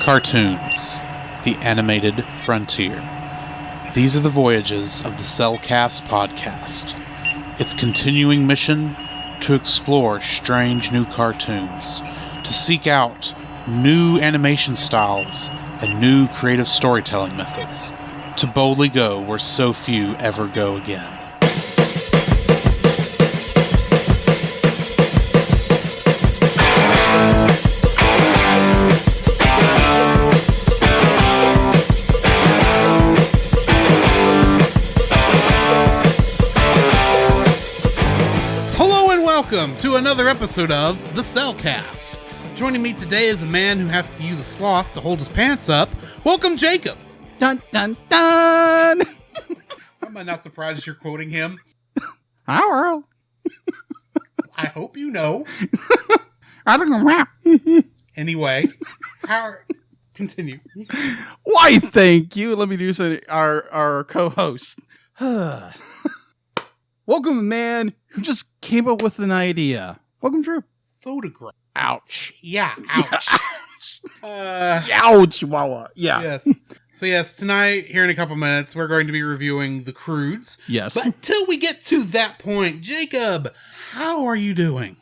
Cartoons, the animated frontier. These are the voyages of the Cellcast podcast. Its continuing mission to explore strange new cartoons, to seek out new animation styles and new creative storytelling methods, to boldly go where so few ever go again. Welcome to another episode of The Cellcast. Joining me today is a man who has to use a sloth to hold his pants up. Welcome, Jacob. Dun, dun, dun. Am I not surprised you're quoting him? Hello. I hope you know. I don't know. Anyway, continue. Why, thank you. Let me do some, our co-host. Welcome, man who just came up with an idea. Welcome, Drew. Photograph. Ouch. Yeah, ouch. Ouch, Wawa. Yeah. Yes. So yes, tonight, here in a couple minutes, we're going to be reviewing the Croods. Yes. But until we get to that point, Jacob, how are you doing?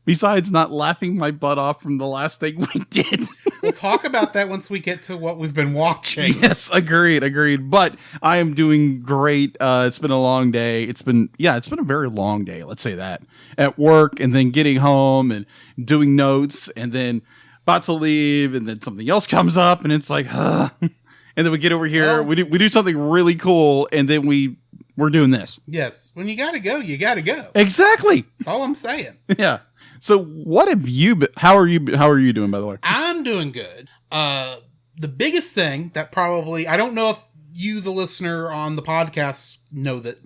Besides not laughing my butt off from the last thing we did. We'll talk about that once we get to what we've been watching. Yes, agreed. But I am doing great. It's been a long day. It's been a very long day. Let's say that. At work, and then getting home and doing notes, and then about to leave, and then something else comes up, and it's like, and then we get over here, we do something really cool, and then we're doing this. Yes. When you gotta go, you gotta go. Exactly. That's all I'm saying. Yeah. So what have you been, how are you doing, by the way? I'm doing good. The biggest thing that probably, I don't know if you, the listener on the podcast,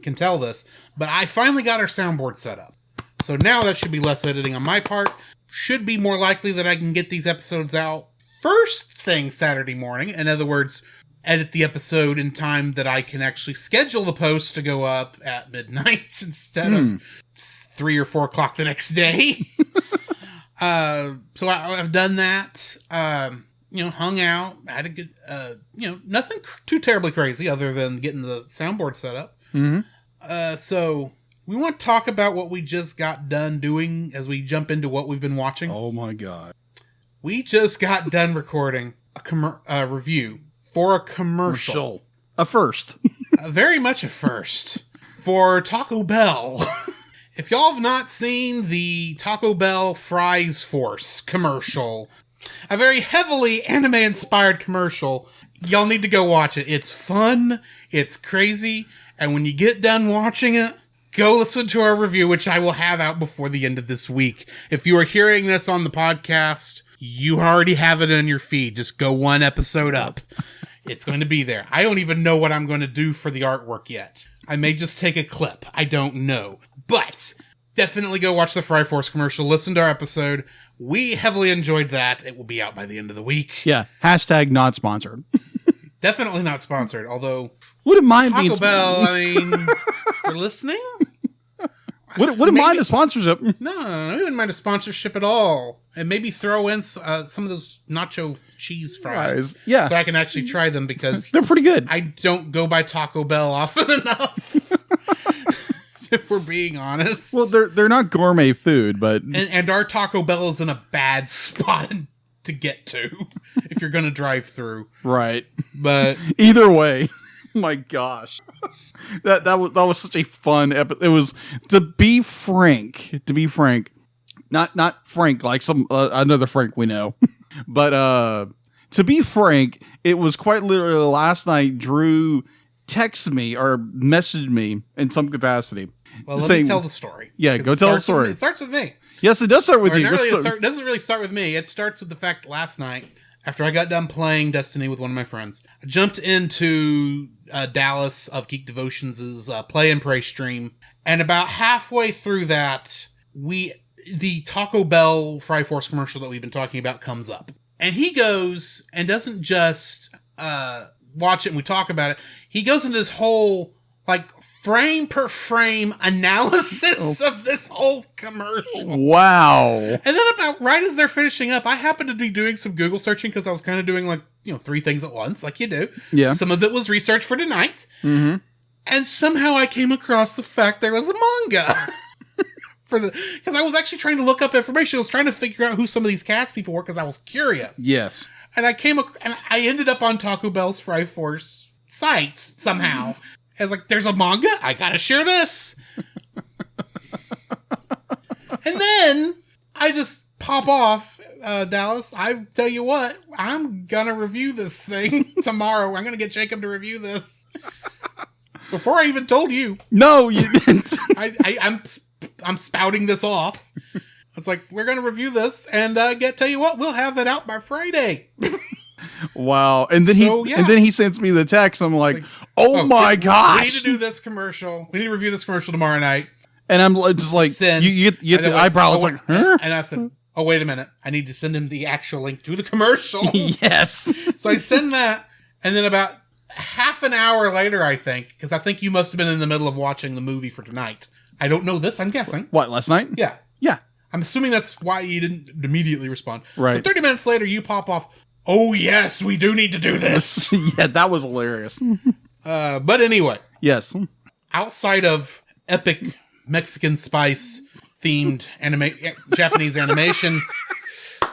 can tell this, but I finally got our soundboard set up. So now that should be less editing on my part. Should be more likely that I can get these episodes out first thing Saturday morning. In other words, edit the episode in time that I can actually schedule the post to go up at midnight instead of 3 or 4 o'clock the next day. So I've done that, hung out, had a good, nothing too terribly crazy other than getting the soundboard set up. Mm-hmm. So we want to talk about what we just got done doing as we jump into what we've been watching. Oh my God. We just got done recording a review for a commercial. A first. Very much a first for Taco Bell. If y'all have not seen the Taco Bell Fries Force commercial, a very heavily anime-inspired commercial, y'all need to go watch it. It's fun, it's crazy, and when you get done watching it, go listen to our review, which I will have out before the end of this week. If you are hearing this on the podcast, you already have it in your feed. Just go one episode up. It's going to be there. I don't even know what I'm going to do for the artwork yet. I may just take a clip. I don't know. But definitely go watch the Fry Force commercial. Listen to our episode. We heavily enjoyed that. It will be out by the end of the week. Yeah. Hashtag not sponsored. Definitely not sponsored. Although wouldn't mind Taco being Bell, I mean, you're listening? Wouldn't mind a sponsorship. No, I wouldn't mind a sponsorship at all. And maybe throw in some of those nacho cheese fries. Yeah. So I can actually try them because they're pretty good. I don't go by Taco Bell often enough. If we're being honest. Well, they're not gourmet food, but and our Taco Bell is in a bad spot to get to if you're going to drive through. Right. But either way, my gosh, that was such a fun episode. It was, to be frank, not Frank like some another Frank we know, but to be frank, it was quite literally last night. Drew texted me or messaged me in some capacity. Well, let me tell the story. Yeah, go tell the story. It starts with me. Yes, it does start with you. It doesn't really start with me. It starts with the fact last night, after I got done playing Destiny with one of my friends, I jumped into Dallas of Geek Devotions' Play and Pray stream, and about halfway through that, the Taco Bell Fry Force commercial that we've been talking about comes up. And he goes and doesn't just watch it and we talk about it. He goes into this whole like frame per frame analysis of this whole commercial. Wow. And then about right as they're finishing up, I happened to be doing some Google searching because I was kind of doing like, 3 things at once, like you do. Yeah. Some of it was research for tonight. Mm-hmm. And somehow I came across the fact there was a manga. Because I was actually trying to look up information. I was trying to figure out who some of these cast people were because I was curious. Yes. And I ended up on Taco Bell's Fry Force site somehow. I was like, there's a manga? I gotta share this. And then I just pop off, Dallas. I tell you what, I'm gonna review this thing tomorrow. I'm gonna get Jacob to review this. Before I even told you. No, you didn't. I'm spouting this off. I was like, we're going to review this and tell you what, we'll have it out by Friday. Wow. And then he sends me the text. I'm like, oh my gosh. We need to do this commercial. We need to review this commercial tomorrow night. And I'm just like, you get the eyebrow. It's like, huh? And I said, oh, wait a minute. I need to send him the actual link to the commercial. Yes. So I send that. And then about half an hour later, I think, because I think you must have been in the middle of watching the movie for tonight. I don't know this. I'm guessing. What, last night? Yeah. Yeah. I'm assuming that's why you didn't immediately respond. Right. But 30 minutes later, you pop off, oh, yes, we do need to do this. Yeah, that was hilarious. But anyway. Yes. Outside of epic Mexican spice themed Japanese animation,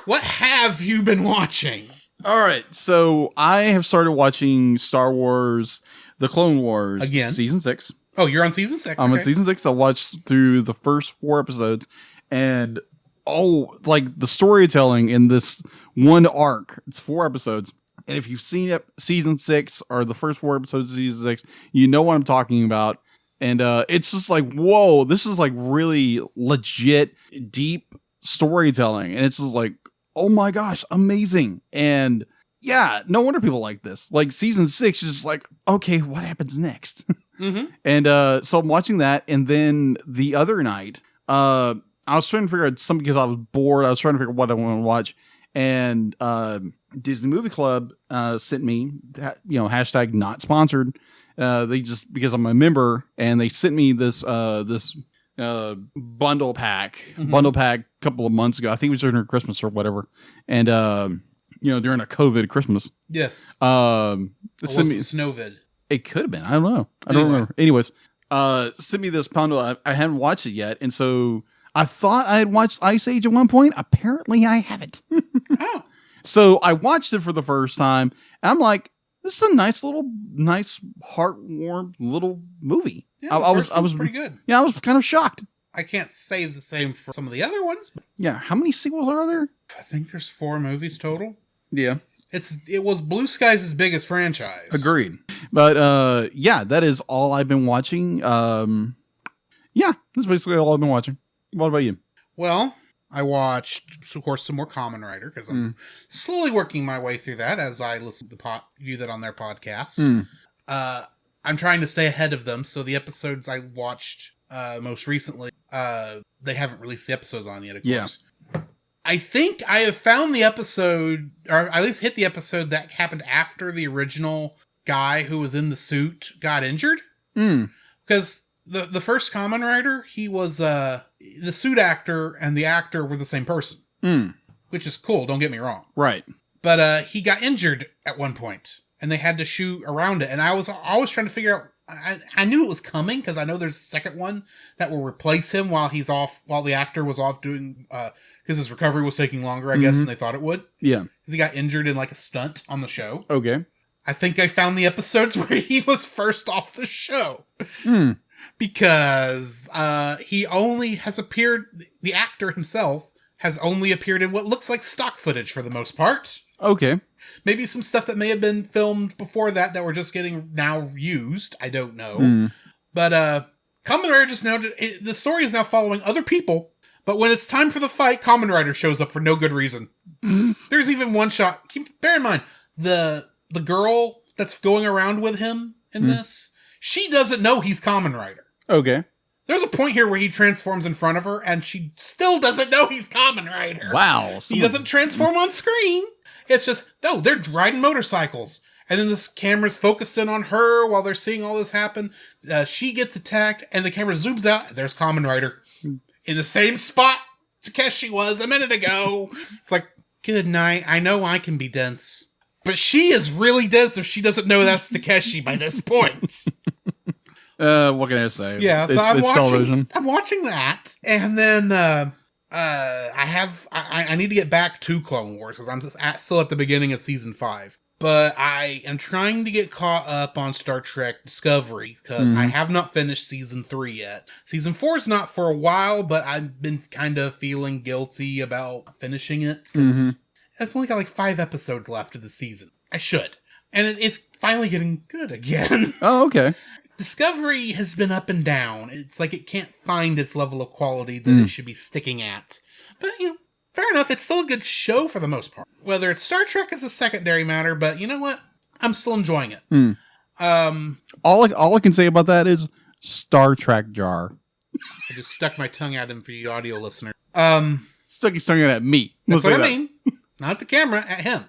what have you been watching? All right. So I have started watching Star Wars, The Clone Wars. Again. Season 6. Oh, you're on season 6. I'm on season 6. I watched through the first 4 episodes, and like the storytelling in this one arc. It's 4 episodes, and if you've seen season 6 or the first 4 episodes of season 6, you know what I'm talking about. And it's just like, whoa, this is like really legit, deep storytelling, and it's just like, oh my gosh, amazing. And yeah, no wonder people like this. Like season 6 is just like, okay, what happens next? Mm-hmm. And so I'm watching that, and then the other night, I was trying to figure out something because I was bored. I was trying to figure out what I want to watch, and Disney Movie Club sent me, hashtag not sponsored. They just, because I'm a member, and they sent me this bundle pack a couple of months ago. I think it was during Christmas or whatever, and during a COVID Christmas. Yes. Sent me Snowvid. It could have been. I don't know. I don't remember. Anyways, sent me this bundle. I hadn't watched it yet, and so I thought I had watched Ice Age at one point. Apparently, I haven't. Oh. So I watched it for the first time, and I'm like, this is a nice, heartwarming little movie. Yeah, I was pretty good. Yeah, I was kind of shocked. I can't say the same for some of the other ones. But Yeah, how many sequels are there? I think there's 4 movies total. Yeah. It was Blue Sky's biggest franchise. Agreed. But yeah, that is all I've been watching. Yeah, that's basically all I've been watching. What about you? Well, I watched, of course, some more Kamen Rider because I'm slowly working my way through that as I listen to view that on their podcasts. I'm trying to stay ahead of them, so the episodes I watched most recently, they haven't released the episodes on yet, of course. I think I have found the episode, or at least hit the episode that happened after the original guy who was in the suit got injured. Because the first Kamen Rider, he was the suit actor and the actor were the same person. Which is cool, don't get me wrong. Right. But he got injured at one point, and they had to shoot around it. And I was always trying to figure out, I knew it was coming, because I know there's a second one that will replace him while the actor was off doing, because his recovery was taking longer, I guess, than they thought it would. Yeah. Because he got injured in like a stunt on the show. Okay. I think I found the episodes where he was first off the show. Because he only has appeared, the actor himself has only appeared in what looks like stock footage for the most part. Okay. Maybe some stuff that may have been filmed before that we're just getting now used. I don't know. But Kamen Rider the story is now following other people. But when it's time for the fight, Kamen Rider shows up for no good reason. There's even one shot. Bear in mind, the girl that's going around with him in this, she doesn't know he's Kamen Rider. Okay. There's a point here where he transforms in front of her, and she still doesn't know he's Kamen Rider. Wow. He doesn't transform on screen. It's just, they're riding motorcycles. And then this camera's focused in on her while they're seeing all this happen. She gets attacked, and the camera zooms out, and there's Kamen Rider in the same spot Takeshi was a minute ago. It's like, good night. I know I can be dense. But she is really dense if she doesn't know that's Takeshi by this point. What can I say? Yeah, so it's television. I'm watching that, and then I need to get back to Clone Wars because I'm still at the beginning of season 5. But I am trying to get caught up on Star Trek Discovery because I have not finished season 3 yet. Season 4 is not for a while, but I've been kind of feeling guilty about finishing it because I've only got like 5 episodes left of the season. I should. And it's finally getting good again. Oh, okay. Discovery has been up and down. It's like it can't find its level of quality that it should be sticking at. But, fair enough, it's still a good show for the most part. Whether it's Star Trek is a secondary matter, but you know what? I'm still enjoying it. All I can say about that is Star Trek jar. I just stuck my tongue at him for you audio listener. Stuck his tongue at me. That's what I mean. Not the camera, at him.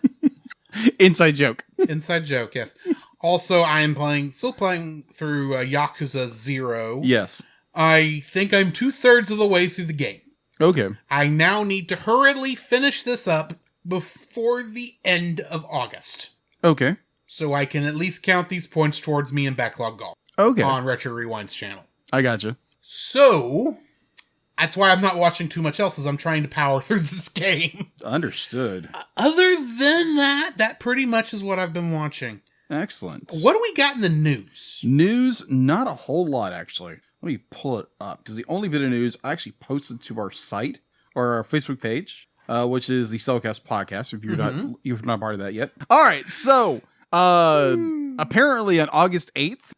Inside joke. Inside joke, yes. Also, I am still playing through Yakuza 0. Yes. I think I'm 2/3 of the way through the game. Okay. I now need to hurriedly finish this up before the end of August. Okay. So I can at least count these points towards me in Backlog Golf. Okay. On Retro Rewind's channel. I gotcha. So, that's why I'm not watching too much else, as I'm trying to power through this game. Understood. Other than that pretty much is what I've been watching. Excellent. What do we got in the news? News, not a whole lot, actually. Let me pull it up, because the only bit of news I actually posted to our site, or our Facebook page, which is the Cellcast Podcast, if you're not part of that yet. All right, so, apparently on August 8th,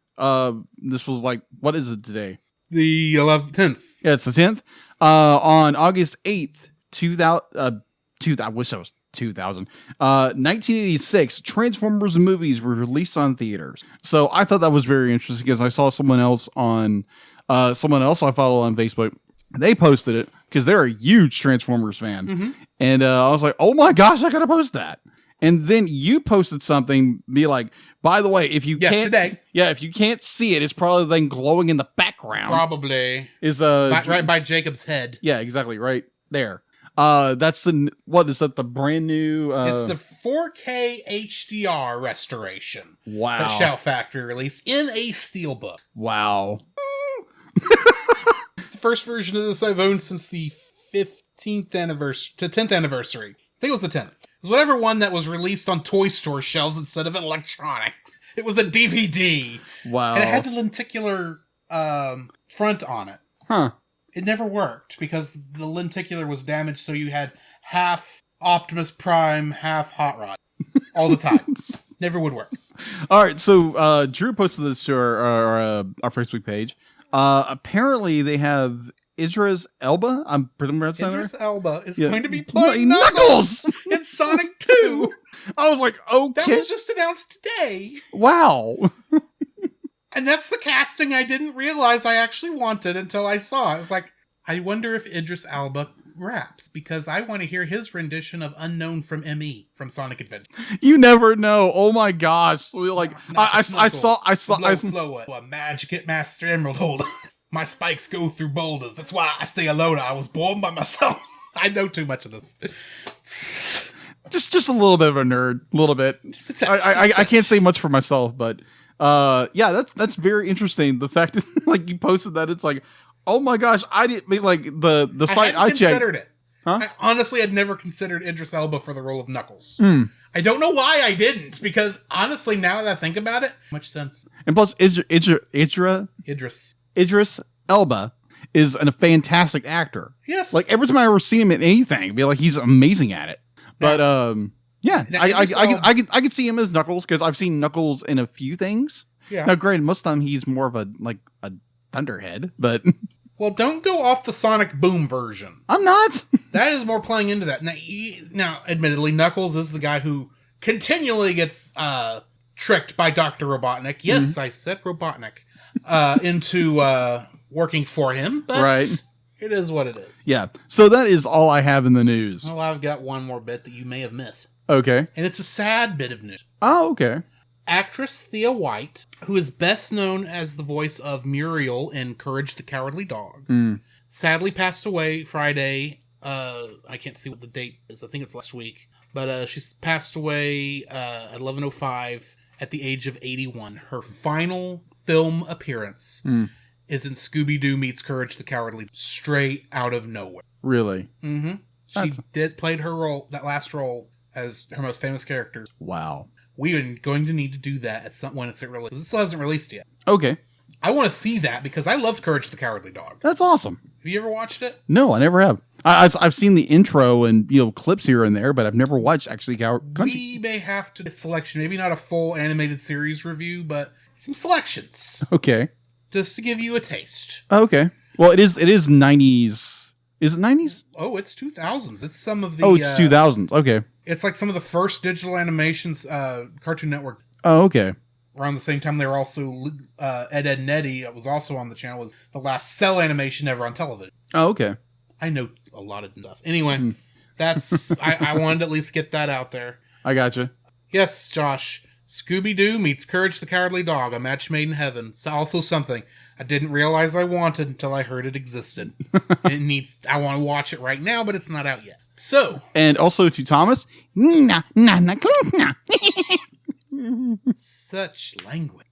this was like, what is it today? The 10th. Yeah, it's the 10th. On August 8th, 2000, I wish I was 2000. 1986, Transformers movies were released on theaters. So I thought that was very interesting because I saw someone else I follow on Facebook. They posted it because they're a huge Transformers fan. And I was like, oh my gosh, I gotta post that. And then you posted something, be like, by the way, if you can't see it, it's probably then glowing in the background. Probably. Is right by Jacob's head. Yeah, exactly, right there. That's the brand new it's the 4K HDR restoration. Wow. That Shout Factory released in a steelbook. Wow. It's the first version of this I've owned since the 10th anniversary. I think it was the 10th. It was whatever one that was released on toy store shelves instead of electronics. It was a DVD. Wow. And it had the lenticular front on it. Huh. It never worked because the lenticular was damaged, so you had half Optimus Prime, half Hot Rod. All the time. Never would work. All right, so Drew posted this to our Facebook page. Apparently they have Idris Elba. I'm pretty much Idris Elba is Yeah. going to be playing Knuckles in Sonic 2. I was like, okay. That was just announced today. Wow. And that's the casting I didn't realize I actually wanted until I saw it. It's like, I wonder if Idris Elba raps, because I want to hear his rendition of Unknown from ME from Sonic Adventure. You never know. Oh my gosh. Like, I saw Flow, a magic master emerald holder. My spikes go through boulders. That's why I stay alone. I was born by myself. I know too much of this. Just a little bit of a nerd. A little bit. Just a touch. I can't say much for myself, but yeah, that's very interesting. The fact that like you posted that, it's like, oh my gosh, I didn't mean like the site I checked. Considered it. Huh? I honestly had never considered Idris Elba for the role of Knuckles. I don't know why I didn't, because honestly, now that I think about it, much sense. And plus, Idris Elba is a fantastic actor. Yes. Like every time I ever see him in anything, I'd be like, he's amazing at it. But yeah, I could see him as Knuckles because I've seen Knuckles in a few things. Yeah. Now, granted, most of the time he's more of a Thunderhead, but well, don't go off the Sonic Boom version. I'm not. That is more playing into that. Now, admittedly, Knuckles is the guy who continually gets tricked by Dr. Robotnik. Yes, I said Robotnik. Into working for him, but right. It is what it is. Yeah. So that is all I have in the news. Well, I've got one more bit that you may have missed. Okay. And it's a sad bit of news. Oh, okay. Actress Thea White, who is best known as the voice of Muriel in Courage the Cowardly Dog, sadly passed away Friday. I can't see what the date is. I think it's last week. But she passed away at 11:05 at the age of 81. Her final film appearance is in Scooby-Doo Meets Courage the Cowardly, straight out of nowhere. Really? Mm-hmm. She played her role, that last role, as her most famous character. Wow. We are going to need to do that at some when it's released. This still hasn't released yet. Okay. I want to see that because I loved Courage the Cowardly Dog. That's awesome. Have you ever watched it? No, I never have. I've seen the intro and clips here and there, but I've never watched actually Country. We may have to selection, maybe not a full animated series review, but some selections. Okay. Just to give you a taste. Okay. Well, it is 90s. Is it 90s? Oh, it's 2000s. It's some of the... Oh, it's 2000s. Okay. It's like some of the first digital animations Cartoon Network. Oh, okay. Around the same time, they were also... Ed, Edd n Eddy was also on the channel. Was the last cell animation ever on television. Oh, okay. I know a lot of stuff. Anyway, that's... I wanted to at least get that out there. I gotcha. Yes, Josh. Scooby-Doo meets Courage the Cowardly Dog, a match made in heaven. It's also something I didn't realize I wanted until I heard it existed. I want to watch it right now, but it's not out yet. So. And also to Thomas. Such language.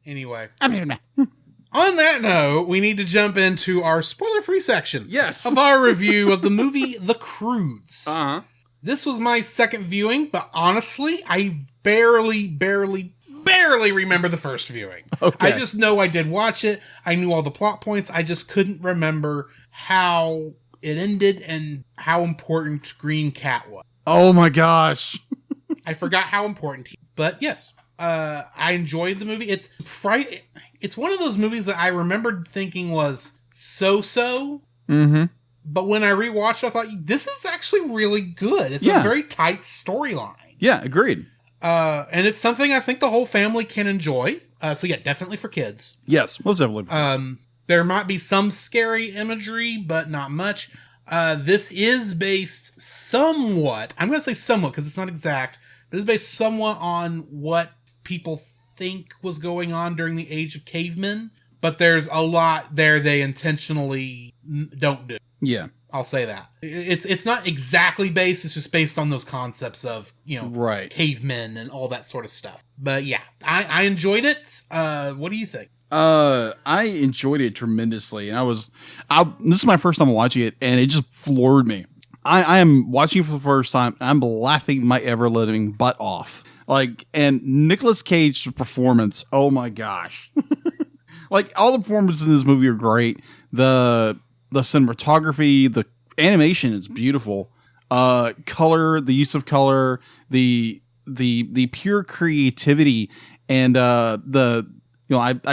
Anyway. On that note, we need to jump into our spoiler-free section. Yes. Of our review of the movie The Croods. Uh-huh. This was my second viewing, but honestly, I barely remember the first viewing. Okay. I just know I did watch it. I knew all the plot points. I just couldn't remember how it ended and how important Green Cat was. Oh my gosh. I forgot how important he was. But yes, I enjoyed the movie. It's one of those movies that I remembered thinking was so-so. Mm-hmm. But when I rewatched it, I thought, this is actually really good. It's a very tight storyline. Yeah, agreed. And it's something I think the whole family can enjoy. So yeah, definitely for kids. Yes, most definitely. There might be some scary imagery, but not much. This is based somewhat, I'm going to say somewhat because it's not exact, but it's based somewhat on what people think was going on during the age of cavemen. But there's a lot there they intentionally don't do. Yeah. I'll say that. It's not exactly based, it's just based on those concepts of, right. Cavemen and all that sort of stuff. But yeah, I enjoyed it. What do you think? I enjoyed it tremendously, and this is my first time watching it, and it just floored me. I am watching it for the first time, and I'm laughing my ever-living butt off. And Nicolas Cage's performance, oh my gosh. All the performances in this movie are great. The cinematography, the animation is beautiful. Color, the use of color, the pure creativity, and I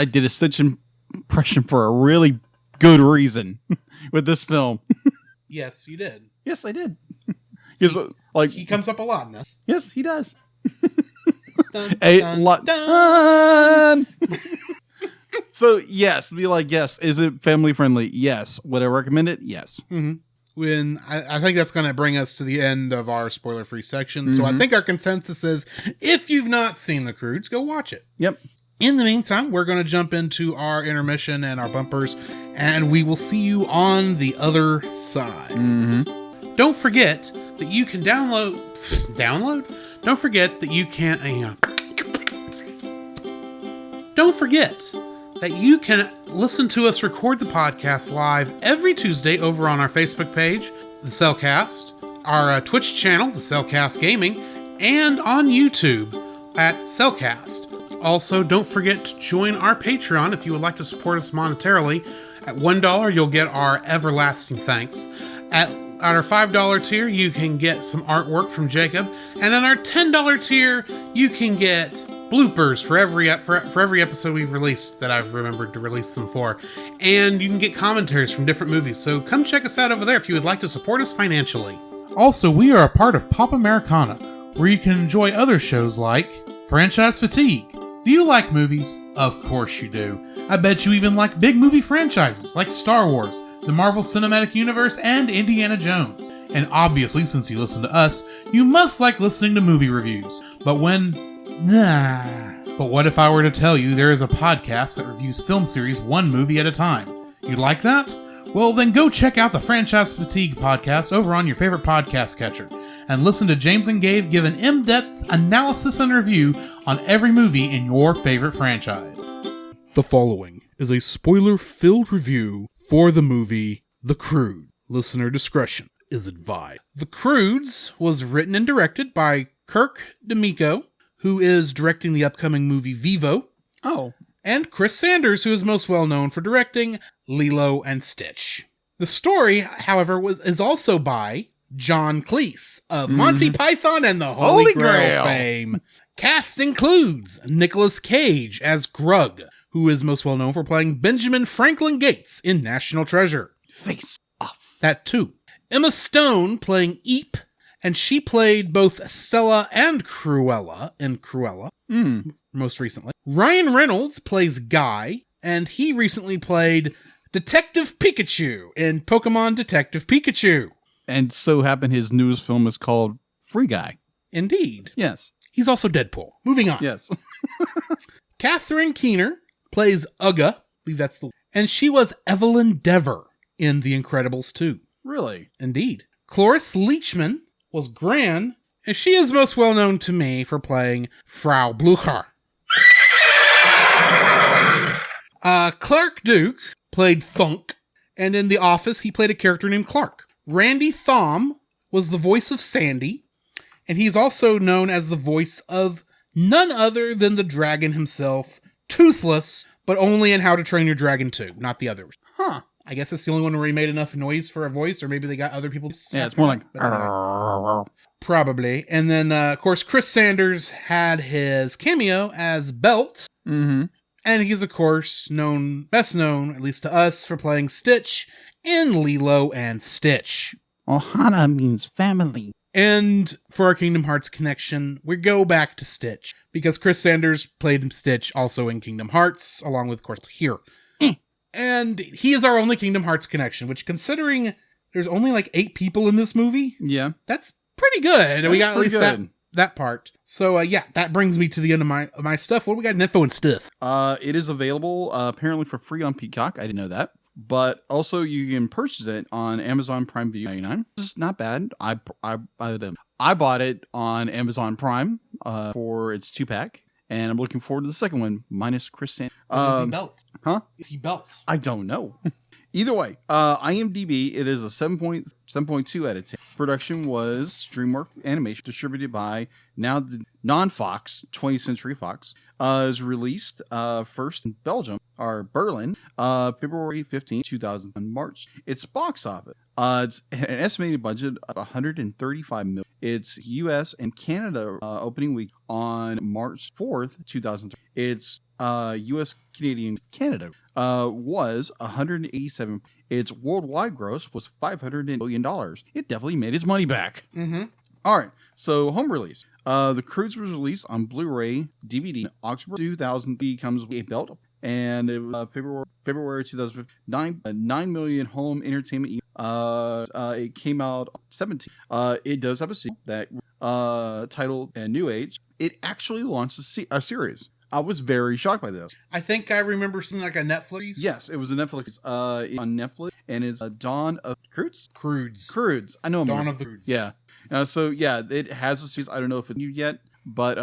did a Stitch impression for a really good reason with this film. Yes, you did. Yes, I did. He comes up a lot in this. Yes, he does. Dun, A dun, lot. dun. So yes, be like, yes. Is it family friendly? Yes. Would I recommend it? Yes. Mm-hmm. When I think that's going to bring us to the end of our spoiler-free section. So I think our consensus is, if you've not seen The Croods, go watch it. Yep. In the meantime, we're going to jump into our intermission and our bumpers, and we will see you on the other side. Mm-hmm. Don't forget that you can download? Don't forget that you can... Don't forget that you can listen to us record the podcast live every Tuesday over on our Facebook page, The Cellcast, our Twitch channel, The Cellcast Gaming, and on YouTube at Cellcast. Also, don't forget to join our Patreon if you would like to support us monetarily. At $1, you'll get our everlasting thanks. At our $5 tier, you can get some artwork from Jacob. And at our $10 tier, you can get bloopers for every episode we've released that I've remembered to release them for. And you can get commentaries from different movies. So come check us out over there if you would like to support us financially. Also, we are a part of Pop Americana, where you can enjoy other shows like Franchise Fatigue. Do you like movies? Of course you do. I bet you even like big movie franchises like Star Wars, the Marvel Cinematic Universe, and Indiana Jones. And obviously, since you listen to us, you must like listening to movie reviews. But when But what if I were to tell you there is a podcast that reviews film series one movie at a time? You'd like that? Well, then go check out the Franchise Fatigue podcast over on your favorite podcast catcher and listen to James and Gabe give an in-depth analysis and review on every movie in your favorite franchise. The following is a spoiler-filled review for the movie The Croods. Listener discretion is advised. The Croods was written and directed by Kirk D'Amico, who is directing the upcoming movie Vivo. Oh. And Chris Sanders, who is most well known for directing Lilo and Stitch. The story, however, is also by John Cleese of Monty Python and the Holy Grail fame. Cast includes Nicolas Cage as Grug, who is most well known for playing Benjamin Franklin Gates in National Treasure. Face off. That too. Emma Stone playing Eep, and she played both Stella and Cruella in Cruella, most recently. Ryan Reynolds plays Guy, and he recently played Detective Pikachu in Pokemon Detective Pikachu. And so happened his newest film is called Free Guy. Indeed. Yes. He's also Deadpool. Moving on. Yes. Catherine Keener plays Uga, I believe that's the... And she was Evelyn Dever in The Incredibles 2. Really? Indeed. Cloris Leachman was Gran, and she is most well known to me for playing Frau Blucher. Clark Duke played Thunk, and in The Office he played a character named Clark. Randy Thom was the voice of Sandy, and he's also known as the voice of none other than the dragon himself, Toothless, but only in How to Train Your Dragon 2, not the others. I guess that's the only one where he made enough noise for a voice, or maybe they got other people. Yeah, it's more like... Probably. And then, of course, Chris Sanders had his cameo as Belt. Mm-hmm. And he's, of course, best known, at least to us, for playing Stitch in Lilo and Stitch. Ohana means family. And for our Kingdom Hearts connection, we go back to Stitch, because Chris Sanders played Stitch also in Kingdom Hearts, along with, of course, here. And he is our only Kingdom Hearts connection, which, considering there's only like 8 people in this movie, that's pretty good. We got at least that part. So, yeah, that brings me to the end of my stuff. What do we got in info and stuff? It is available apparently for free on Peacock. I didn't know that. But also you can purchase it on Amazon Prime Video 99. This is not bad. I bought it on Amazon Prime for its 2-pack. And I'm looking forward to the second one, minus Chris Sanders. Is he Belt? Huh? Is he Belt? I don't know. Either way, IMDb, it is a 7.2 out of 10. Production was Dreamworks Animation, distributed by now the non-Fox, 20th Century Fox. Is released first in Belgium, or Berlin, February 15, 2000, and March. Its box office. It's an estimated budget of $135 million. Its U.S. and Canada opening week on March 4th, 2003. Its U.S., Canadian, Canada was $187. Its worldwide gross was $500 million. It definitely made its money back. Mm-hmm. All right, so home release. The Croods was released on Blu-ray, DVD, October 2003. Comes with a belt, and it was February 2009. 9 million home entertainment. It came out 17. It does have a sequel that titled A New Age. It actually launched a series. I was very shocked by this. I think I remember something like a Netflix. Yes, it was a Netflix. On Netflix, and it's Dawn of Croods. Croods. I know. Dawn of the Croods. Yeah. So yeah, it has a series. I don't know if it's new yet, but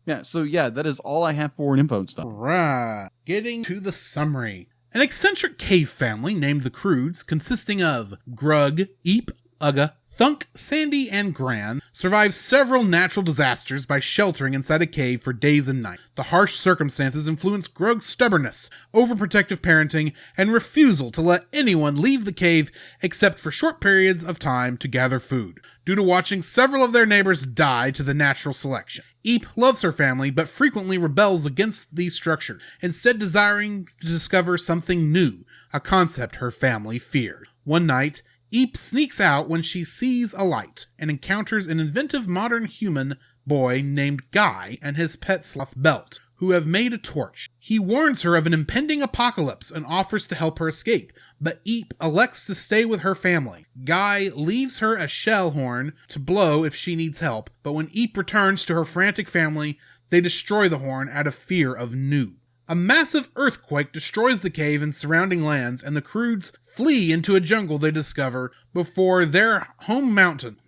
yeah. So yeah, that is all I have for info and stuff. Right. Getting to the summary. An eccentric cave family named the Croods, consisting of Grug, Eep, Uga, Thunk, Sandy, and Gran, survive several natural disasters by sheltering inside a cave for days and nights. The harsh circumstances influence Grug's stubbornness, overprotective parenting, and refusal to let anyone leave the cave except for short periods of time to gather food, due to watching several of their neighbors die to the natural selection. Eep loves her family, but frequently rebels against these structures, instead desiring to discover something new, a concept her family feared. One night, Eep sneaks out when she sees a light and encounters an inventive modern human boy named Guy and his pet sloth Belt, who have made a torch. He warns her of an impending apocalypse and offers to help her escape, but Eep elects to stay with her family. Guy leaves her a shell horn to blow if she needs help, but when Eep returns to her frantic family, they destroy the horn out of fear of Noob. A massive earthquake destroys the cave and surrounding lands, and the Croods flee into a jungle they discover before their home mountain.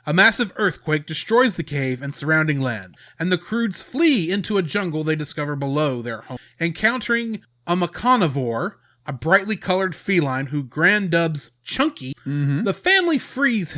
A massive earthquake destroys the cave and surrounding lands, and the Croods flee into a jungle they discover below their home, encountering a mecanivore, a brightly colored feline who Gran dubs Chunky. The family flees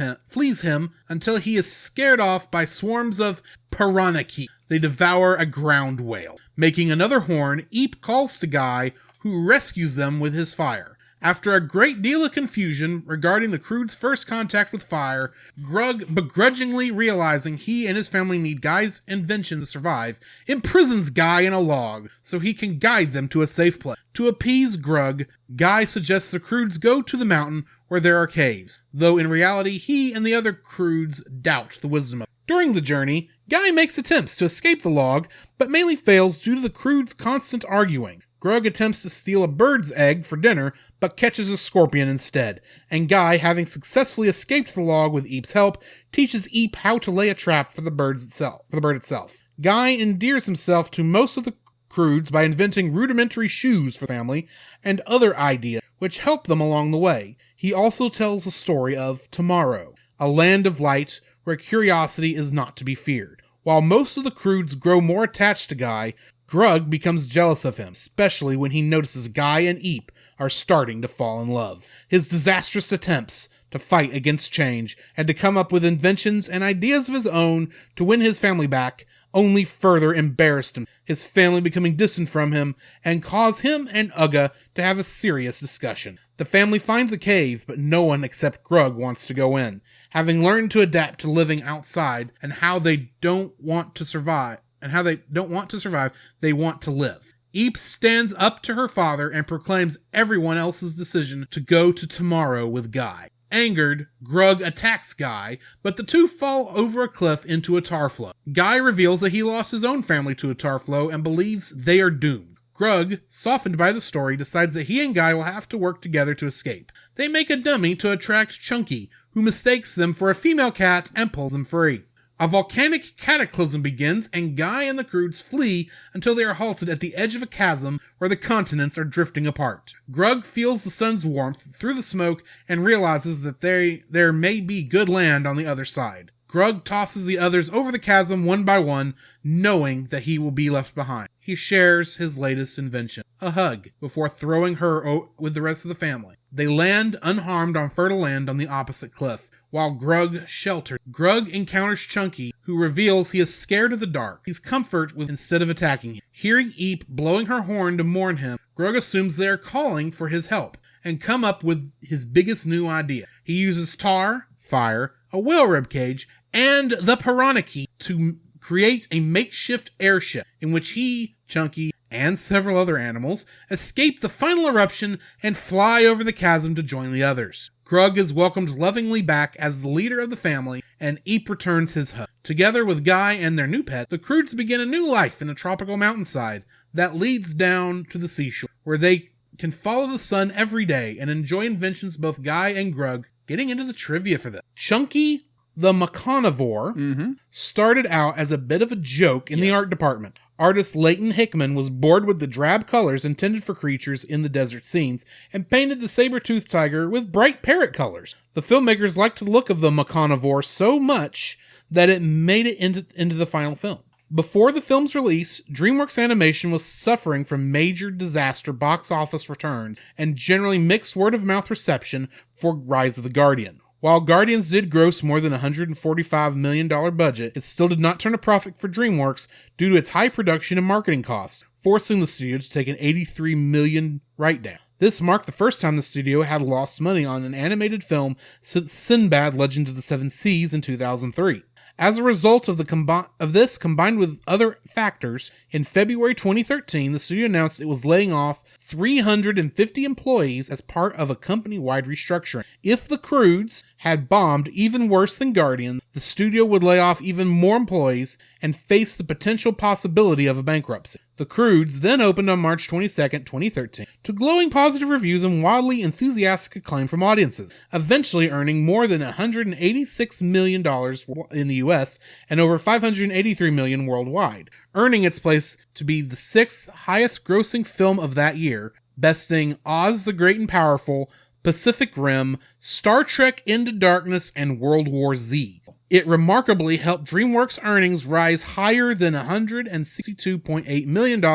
him until he is scared off by swarms of piranaki. They devour a ground whale. Making another horn, Eep calls to Guy, who rescues them with his fire. After a great deal of confusion regarding the Croods' first contact with fire, Grug, begrudgingly realizing he and his family need Guy's invention to survive, imprisons Guy in a log so he can guide them to a safe place. To appease Grug, Guy suggests the Croods go to the mountain where there are caves, though in reality he and the other Croods doubt the wisdom of it. During the journey, Guy makes attempts to escape the log, but mainly fails due to the Croods' constant arguing. Grug attempts to steal a bird's egg for dinner, but catches a scorpion instead, and Guy, having successfully escaped the log with Eep's help, teaches Eep how to lay a trap for the bird itself. Guy endears himself to most of the Croods by inventing rudimentary shoes for the family and other ideas which help them along the way. He also tells the story of Tomorrow, a land of light where curiosity is not to be feared. While most of the Croods grow more attached to Guy, Grug becomes jealous of him, especially when he notices Guy and Eep are starting to fall in love. His disastrous attempts to fight against change and to come up with inventions and ideas of his own to win his family back only further embarrassed him, his family becoming distant from him, and cause him and Ugga to have a serious discussion. The family finds a cave, but no one except Grug wants to go in, having learned to adapt to living outside and how they don't want to survive. They want to live. Eep stands up to her father and proclaims everyone else's decision to go to Tomorrow with Guy. Angered, Grug attacks Guy, but the two fall over a cliff into a tar flow. Guy reveals that he lost his own family to a tar flow and believes they are doomed. Grug, softened by the story, decides that he and Guy will have to work together to escape. They make a dummy to attract Chunky, who mistakes them for a female cat and pulls them free. A volcanic cataclysm begins, and Guy and the Croods flee until they are halted at the edge of a chasm where the continents are drifting apart. Grug feels the sun's warmth through the smoke and realizes that there may be good land on the other side. Grug tosses the others over the chasm one by one, knowing that he will be left behind. He shares his latest invention, a hug, before throwing her with the rest of the family. They land unharmed on fertile land on the opposite cliff, while Grug shelters. Grug encounters Chunky, who reveals he is scared of the dark. He's comfort with instead of attacking him. Hearing Eep blowing her horn to warn him, Grug assumes they are calling for his help, and come up with his biggest new idea. He uses tar, fire, a whale rib cage, and the piranaki to create a makeshift airship in which he, Chunky, and several other animals escape the final eruption and fly over the chasm to join the others. Grug is welcomed lovingly back as the leader of the family, and Eep returns his hug. Together with Guy and their new pet, the Croods begin a new life in a tropical mountainside that leads down to the seashore, where they can follow the sun every day and enjoy inventions both Guy and Grug. Getting into the trivia for this. Chunky the mecanivore started out as a bit of a joke in the art department. Artist Leighton Hickman was bored with the drab colors intended for creatures in the desert scenes and painted the saber-toothed tiger with bright parrot colors. The filmmakers liked the look of the mecanivore so much that it made it into the final film. Before the film's release, Dreamworks Animation was suffering from major disaster box office returns and generally mixed word-of-mouth reception for Rise of the Guardian. While Guardians did gross more than $145 million budget, it still did not turn a profit for Dreamworks due to its high production and marketing costs, forcing the studio to take an $83 million write-down. This marked the first time the studio had lost money on an animated film since Sinbad Legend of the Seven Seas in 2003. As a result of this, combined with other factors, in February 2013, the studio announced it was laying off 350 employees as part of a company-wide restructuring. If the Croods had bombed even worse than Guardian, the studio would lay off even more employees and face the potential possibility of a bankruptcy. The Croods then opened on March 22nd, 2013, to glowing positive reviews and wildly enthusiastic acclaim from audiences, eventually earning more than $186 million in the US and over $583 million worldwide, earning its place to be the 6th highest grossing film of that year, besting Oz the Great and Powerful, Pacific Rim, Star Trek Into Darkness, and World War Z. It remarkably helped Dreamworks' earnings rise higher than $162.8 million to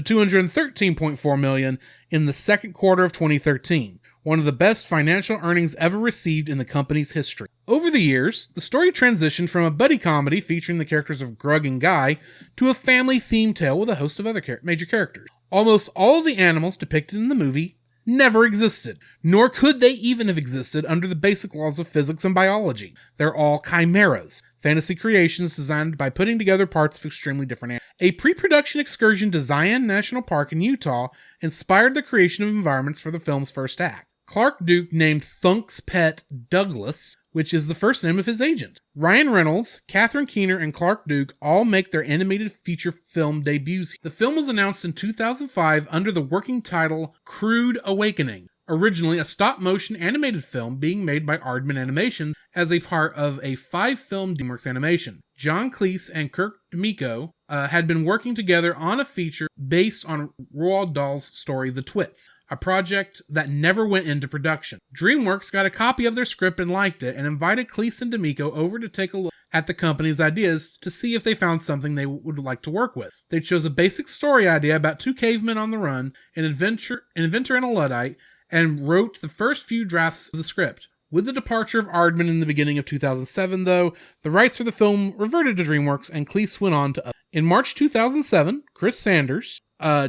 $213.4 million in the second quarter of 2013, one of the best financial earnings ever received in the company's history. Over the years, the story transitioned from a buddy comedy featuring the characters of Grug and Guy to a family-themed tale with a host of other major characters. Almost all of the animals depicted in the movie never existed, nor could they even have existed under the basic laws of physics and biology. They're all chimeras, fantasy creations designed by putting together parts of extremely different animals. A pre-production excursion to Zion National Park in Utah inspired the creation of environments for the film's first act. Clark Duke named Thunk's pet Douglas, which is the first name of his agent. Ryan Reynolds, Catherine Keener, and Clark Duke all make their animated feature film debuts. The film was announced in 2005 under the working title Crude Awakening, originally a stop-motion animated film being made by Aardman Animations as a part of a 5-film Dreamworks animation. John Cleese and Kirk D'Amico had been working together on a feature based on Roald Dahl's story The Twits, a project that never went into production. Dreamworks got a copy of their script and liked it, and invited Cleese and D'Amico over to take a look at the company's ideas to see if they found something they would like to work with. They chose a basic story idea about 2 cavemen on the run, an inventor and a Luddite, and wrote the first few drafts of the script. With the departure of Aardman in the beginning of 2007, though, the rights for the film reverted to Dreamworks, and Cleese went on to others. In March 2007, Chris Sanders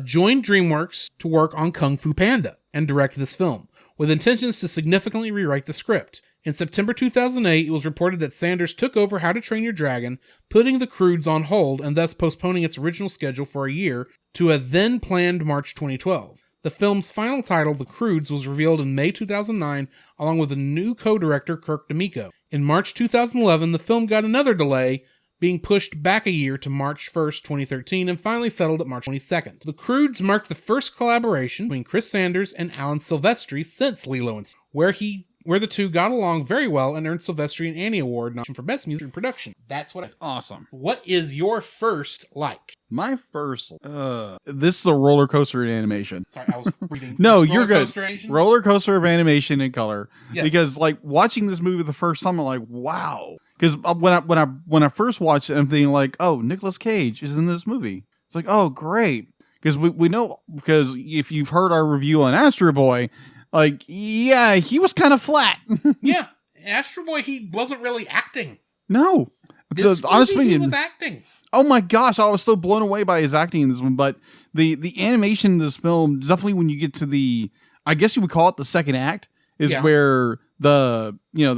joined Dreamworks to work on Kung Fu Panda and direct this film, with intentions to significantly rewrite the script. In September 2008, it was reported that Sanders took over How to Train Your Dragon, putting the Croods on hold and thus postponing its original schedule for a year to a then-planned March 2012. The film's final title, The Croods, was revealed in May 2009, along with a new co-director, Kirk D'Amico. In March 2011, the film got another delay, being pushed back a year to March 1st, 2013, and finally settled at March 22nd. The Croods marked the first collaboration between Chris Sanders and Alan Silvestri since Lilo & Stitch, where the two got along very well and earned Silvestri an Annie Award nomination for Best Music Production. That's what Awesome. What is your first like? My first, this is a roller coaster in animation. Sorry, I was reading. No, you're good. Animation? Roller coaster of animation in color. Yes. Because like watching this movie the first time, I'm like, wow. Because when I first watched it, I'm thinking like, oh, Nicolas Cage is in this movie. It's like, oh, great. Because we know, because if you've heard our review on Astro Boy, like, yeah, he was kind of flat. Yeah, Astro Boy, he wasn't really acting. No, This honest movie, he opinion, was acting. oh my gosh, I was so blown away by his acting in this one. But the animation in this film, definitely when you get to the, I guess you would call it the second act, is where the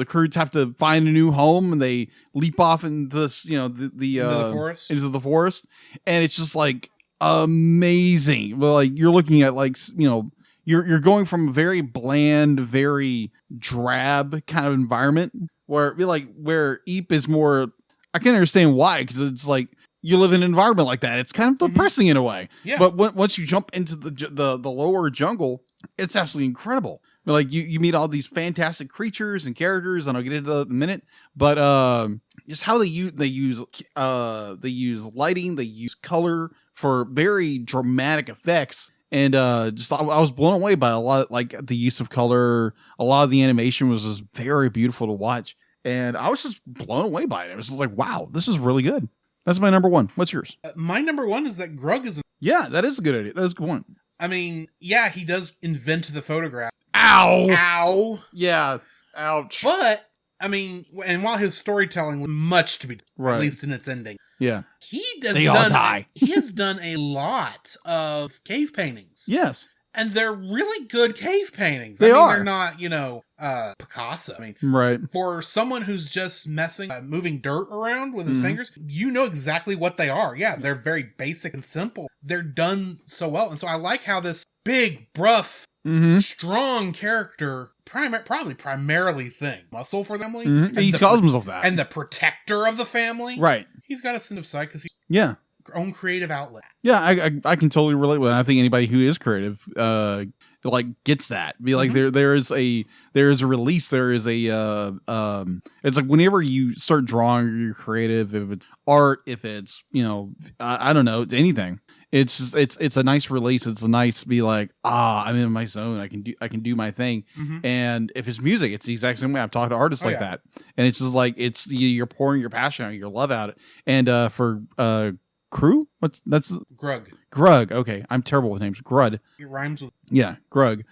Croods have to find a new home and they leap off into this, into the forest, and it's just like amazing. Well, like you're looking at like you're going from a very bland, very drab kind of environment where Eep is more. I can understand why, because it's like you live in an environment like that. It's kind of depressing in a way. Yeah. But once you jump into the lower jungle, it's absolutely incredible. Like you meet all these fantastic creatures and characters, and I'll get into that in a minute. But just how they use lighting, they use color for very dramatic effects, and I was blown away by a lot, like the use of color. A lot of the animation was just very beautiful to watch, and I was just blown away by it. It was just like, wow, this is really good. That's my number one. What's yours? My number one is that Grug is. Yeah, that is a good idea. That's a good one. I mean, yeah, he does invent the photograph. Ow! Ow! Yeah. Ouch. But, I mean, and while his storytelling was much to be done, right, at least in its ending, yeah, he has done a lot of cave paintings. Yes. And they're really good cave paintings. They are. They're not, Picasso. I mean, right. For someone who's just moving dirt around with his fingers, you know exactly what they are. Yeah, they're very basic and simple. They're done so well. And so I like how this big, gruff, strong character, primarily thing, muscle for the family. He calls himself that. And the protector of the family. Right. He's got a sense of sight because yeah. own creative outlet. Yeah, I can totally relate with that. I think anybody who is creative like gets that. Be like there is a release, there is a it's like whenever you start drawing or you're creative, if it's art, if it's, you know, I don't know, anything. It's just, it's a nice release. It's a nice be like, I'm in my zone. I can do my thing. And if it's music, it's the exact same way. I've talked to artists like that, and it's just like you're pouring your passion out, your love out. And for Crew, that's Grug. Okay, I'm terrible with names. Grud. It rhymes with Grug.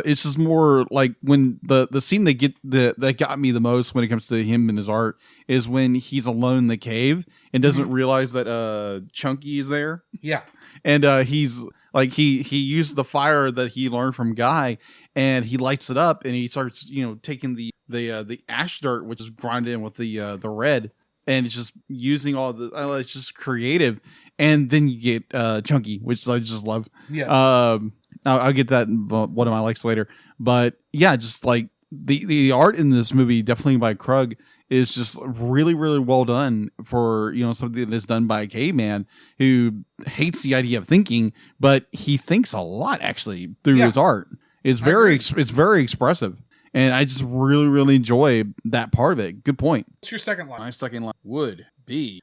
It's just more like when the scene that got me the most when it comes to him and his art is when he's alone in the cave and doesn't realize that Chunky is there. Yeah. And he's like he used the fire that he learned from Guy, and he lights it up, and he starts, you know, taking the ash dirt, which is grinded in with the red, and it's just using all the it's just creative. And then you get Chunky, which I just love. Yeah. I'll get that in one of my likes later. But yeah, just like the art in this movie, definitely by Krug, is just really, really well done for, you know, something that is done by a caveman who hates the idea of thinking, but he thinks a lot actually through his art. It's very expressive. And I just really, really enjoy that part of it. Good point. What's your second line? My second line would be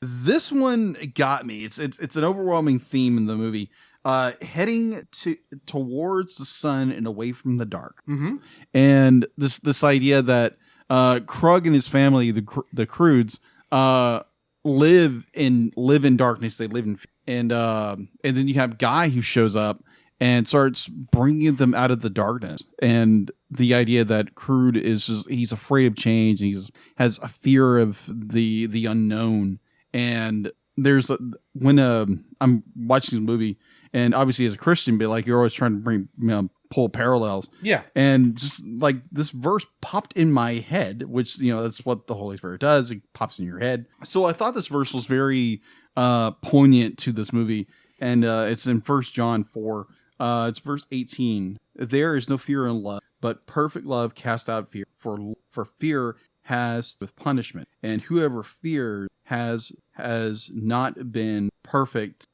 this one got me. It's an overwhelming theme in the movie. Heading towards the sun and away from the dark. And this idea that Krug and his family, the Croods, live in darkness. They live in and then you have Guy who shows up and starts bringing them out of the darkness. And the idea that Crude is just, he's afraid of change. And has a fear of the unknown. And there's when I'm watching this movie, and obviously as a Christian, but like you're always trying to pull parallels. Yeah. And just like this verse popped in my head, which, you know, that's what the Holy Spirit does. It pops in your head. So I thought this verse was very poignant to this movie. And it's in 1 John 4. It's verse 18. There is no fear in love, but perfect love casts out fear. For fear has with punishment, and whoever fears has not been perfected.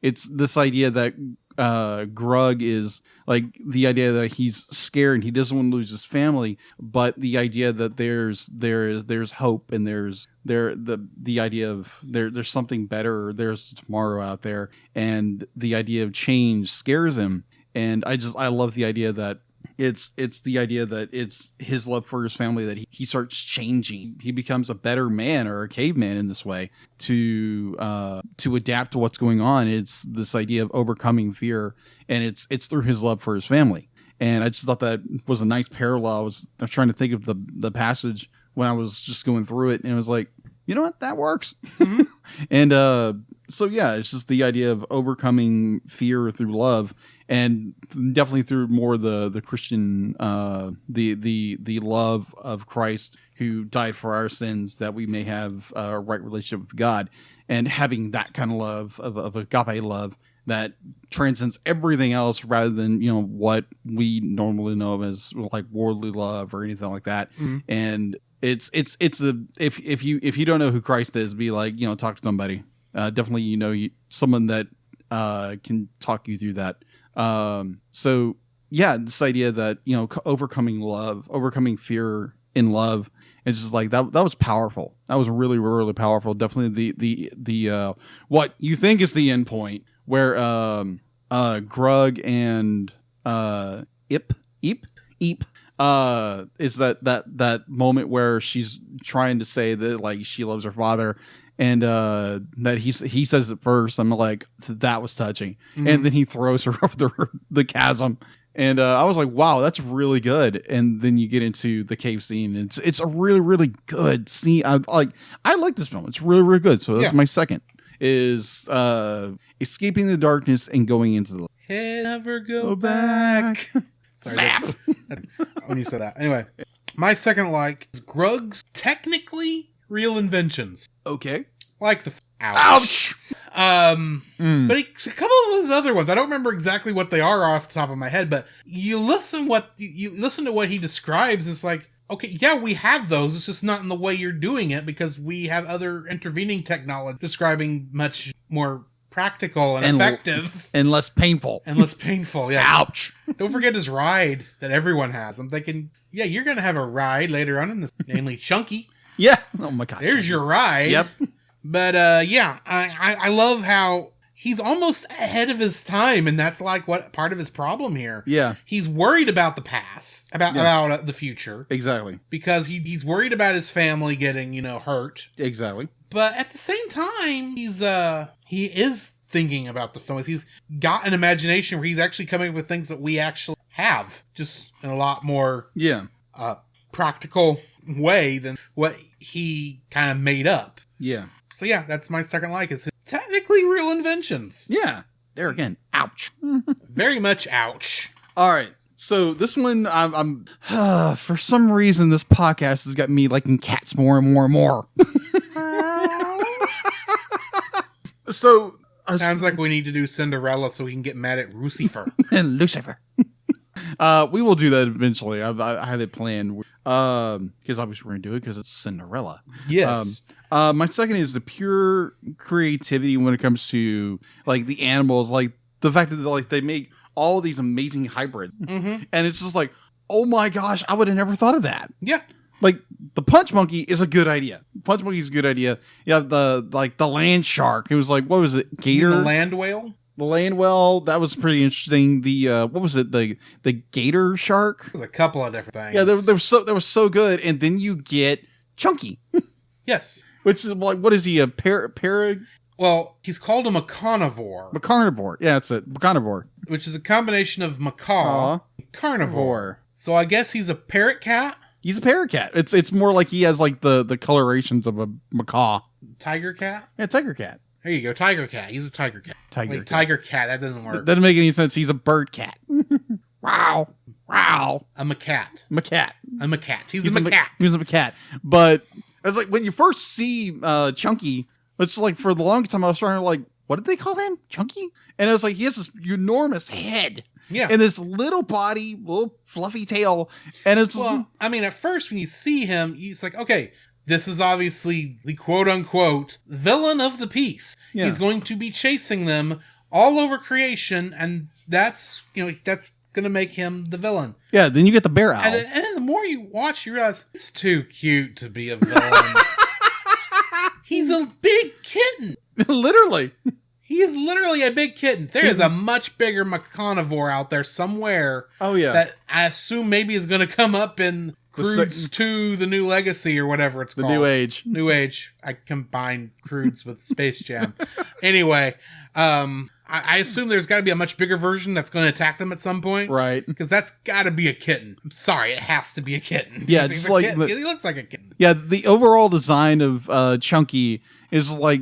It's this idea that Grug is like the idea that he's scared and he doesn't want to lose his family, but the idea that there's hope, and there's the idea of there's something better, or there's tomorrow out there, and the idea of change scares him. And I love the idea that it's the idea that it's his love for his family that he starts changing. He becomes a better man, or a caveman in this way, to adapt to what's going on. It's this idea of overcoming fear, and it's through his love for his family. And I just thought that was a nice parallel. I was trying to think of the passage when I was just going through it, and it was like, you know what, that works. And so yeah, it's just the idea of overcoming fear through love, and definitely through more the Christian, the love of Christ, who died for our sins, that we may have a right relationship with God, and having that kind of love of agape love that transcends everything else, rather than, you know, what we normally know as like worldly love or anything like that. And it's if you don't know who Christ is, be like, you know, talk to somebody. Definitely, you know, someone that can talk you through that. So yeah, this idea that, you know, overcoming fear in love, it's just like that was powerful. That was really, really powerful. Definitely the what you think is the end point, where Grug and Eep is that moment where she's trying to say that like she loves her father, and that he says it first. I'm like, that was touching. And then he throws her over the chasm, and I was like, wow, that's really good. And then you get into the cave scene, and it's a really, really good scene. I like this film. It's really, really good. So that's my second, is escaping the darkness and going into the light. Never go back. Sorry, Zap! When you said that. Anyway, my second like is Grug's technically real inventions. Okay. Like the ouch. But a couple of his other ones, I don't remember exactly what they are off the top of my head, but you listen to what he describes, it's like, okay, yeah, we have those. It's just not in the way you're doing it because we have other intervening technology describing much more practical and effective. And less painful. And less painful, yeah. Ouch. Don't forget his ride that everyone has. I'm thinking, yeah, you're going to have a ride later on in this, namely Chunky. Yeah. Oh my gosh. There's your ride. Yep. But yeah, I love how he's almost ahead of his time, and that's like what part of his problem here. Yeah. He's worried about the past, about the future. Exactly. Because he's worried about his family getting, hurt. Exactly. But at the same time, he is thinking about the film. He's got an imagination where he's actually coming up with things that we actually have, just in a lot more practical way than what he kind of made up. Yeah. So yeah, that's my second like, is technically real inventions. Yeah. There again. Ouch. Very much ouch. All right. So this one, I'm for some reason, this podcast has got me liking cats more and more and more. So sounds like we need to do Cinderella so we can get mad at Lucifer. And Lucifer. We will do that eventually. I have it planned. Because obviously we're gonna do it because it's Cinderella. Yes. My second is the pure creativity when it comes to like the animals, like the fact that like they make all these amazing hybrids, and it's just like, oh my gosh, I would have never thought of that. Yeah. Like the punch monkey is a good idea. Punch monkey is a good idea. You have the land shark. It was like, what was it? Gator? The land whale? The land whale, that was pretty interesting. The what was it? The gator shark? There's a couple of different things. Yeah, they were so good. And then you get Chunky. Yes. Which is like, what is he? A Well, he's called a carnivore. Carnivore. Yeah, it's a carnivore. Which is a combination of macaw and carnivore. So I guess he's a parrot cat? He's a parrot cat. It's more like he has like the colorations of a macaw. Tiger cat? Yeah, tiger cat. There you go, tiger cat. He's a tiger cat. Tiger cat, that doesn't work. That doesn't make any sense. He's a bird cat. Wow. I'm a cat. Macat. I'm a cat. He's a macat. He's a macat. But it's like when you first see Chunky, it's like for the longest time I was trying to like, what did they call him? Chunky? And it was like he has this enormous head. Yeah. And this little body, little fluffy tail. And it's just, well, I mean, at first when you see him, it's like, okay, this is obviously the quote unquote villain of the piece. Yeah. He's going to be chasing them all over creation, and that's going to make him the villain. Yeah, then you get the bear owl. And then the more you watch, you realize it's too cute to be a villain. He's a big kitten. Literally. He is literally a big kitten. There is a much bigger carnivore out there somewhere. Oh, yeah. That I assume maybe is going to come up in Croods 2, The New Legacy, or whatever it's called. The New Age. New Age. I combined Croods with Space Jam. Anyway, I assume there's got to be a much bigger version that's going to attack them at some point. Right. Because that's got to be a kitten. I'm sorry, it has to be a kitten. Yeah, it's like... he looks like a kitten. Yeah, the overall design of Chunky is like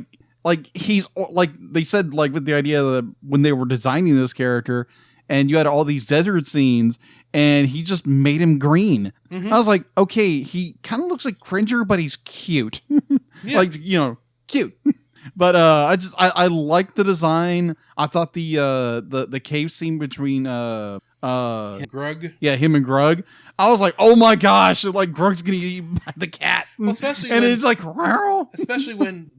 he's like they said, like with the idea that when they were designing this character and you had all these desert scenes and he just made him green. I was like, okay, he kind of looks like Cringer, but he's cute. Yeah. Like, cute. But I like the design. I thought the cave scene between Grug. Yeah, him and Grug. I was like, oh my gosh, like Grug's gonna get eaten by the cat. Well, especially and when, it's like, especially when